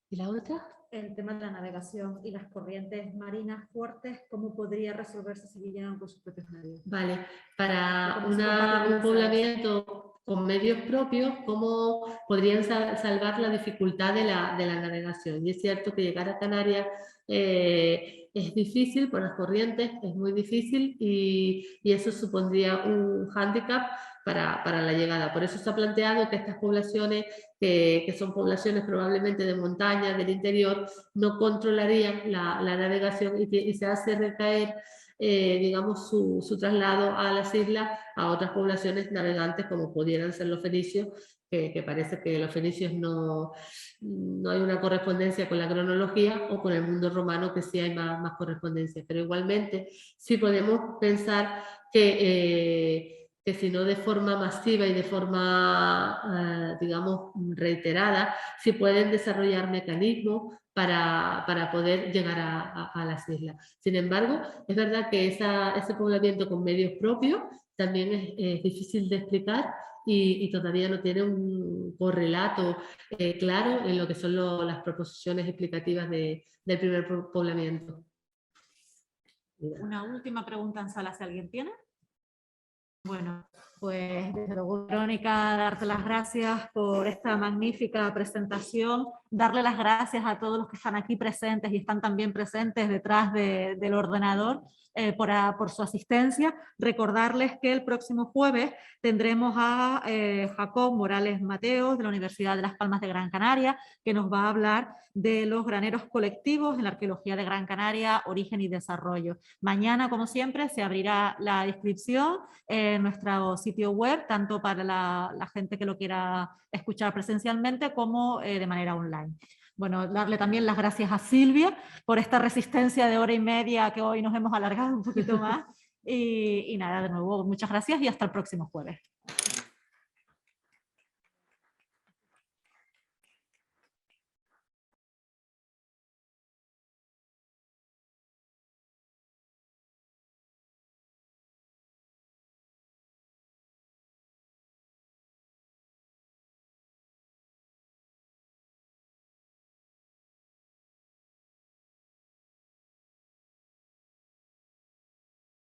¿Y la otra? El tema de la navegación y las corrientes marinas fuertes, ¿cómo podría resolverse si vinieran con sus propios medios? Vale, para un poblamiento con medios propios, ¿cómo podrían salvar la dificultad de la navegación? Y es cierto que llegar a Canarias es difícil por las corrientes, es muy difícil y eso supondría un hándicap para la llegada. Por eso se ha planteado que estas poblaciones, que son poblaciones probablemente de montaña, del interior, no controlarían la navegación y se hace recaer digamos, su traslado a las islas a otras poblaciones navegantes como pudieran ser los fenicios, que parece que los fenicios no hay una correspondencia con la cronología, o con el mundo romano que sí hay más correspondencia. Pero igualmente sí podemos pensar que si no de forma masiva y de forma, digamos, reiterada, sí pueden desarrollar mecanismos para poder llegar a las islas. Sin embargo, es verdad que ese poblamiento con medios propios también es difícil de explicar y todavía no tiene un correlato claro en lo que son las proposiciones explicativas del primer poblamiento. Una última pregunta en sala, si alguien tiene. Bueno, pues desde luego, Verónica, darte las gracias por esta magnífica presentación, darle las gracias a todos los que están aquí presentes y están también presentes detrás del ordenador por su asistencia. Recordarles que el próximo jueves tendremos a Jacob Morales Mateos de la Universidad de Las Palmas de Gran Canaria, que nos va a hablar de los graneros colectivos en la arqueología de Gran Canaria, origen y desarrollo. Mañana, como siempre, se abrirá la inscripción en nuestro sitio web, tanto para la gente que lo quiera escuchar presencialmente como de manera online. Bueno, darle también las gracias a Silvia por esta resistencia de hora y media que hoy nos hemos alargado un poquito más. Y nada, de nuevo, muchas gracias y hasta el próximo jueves.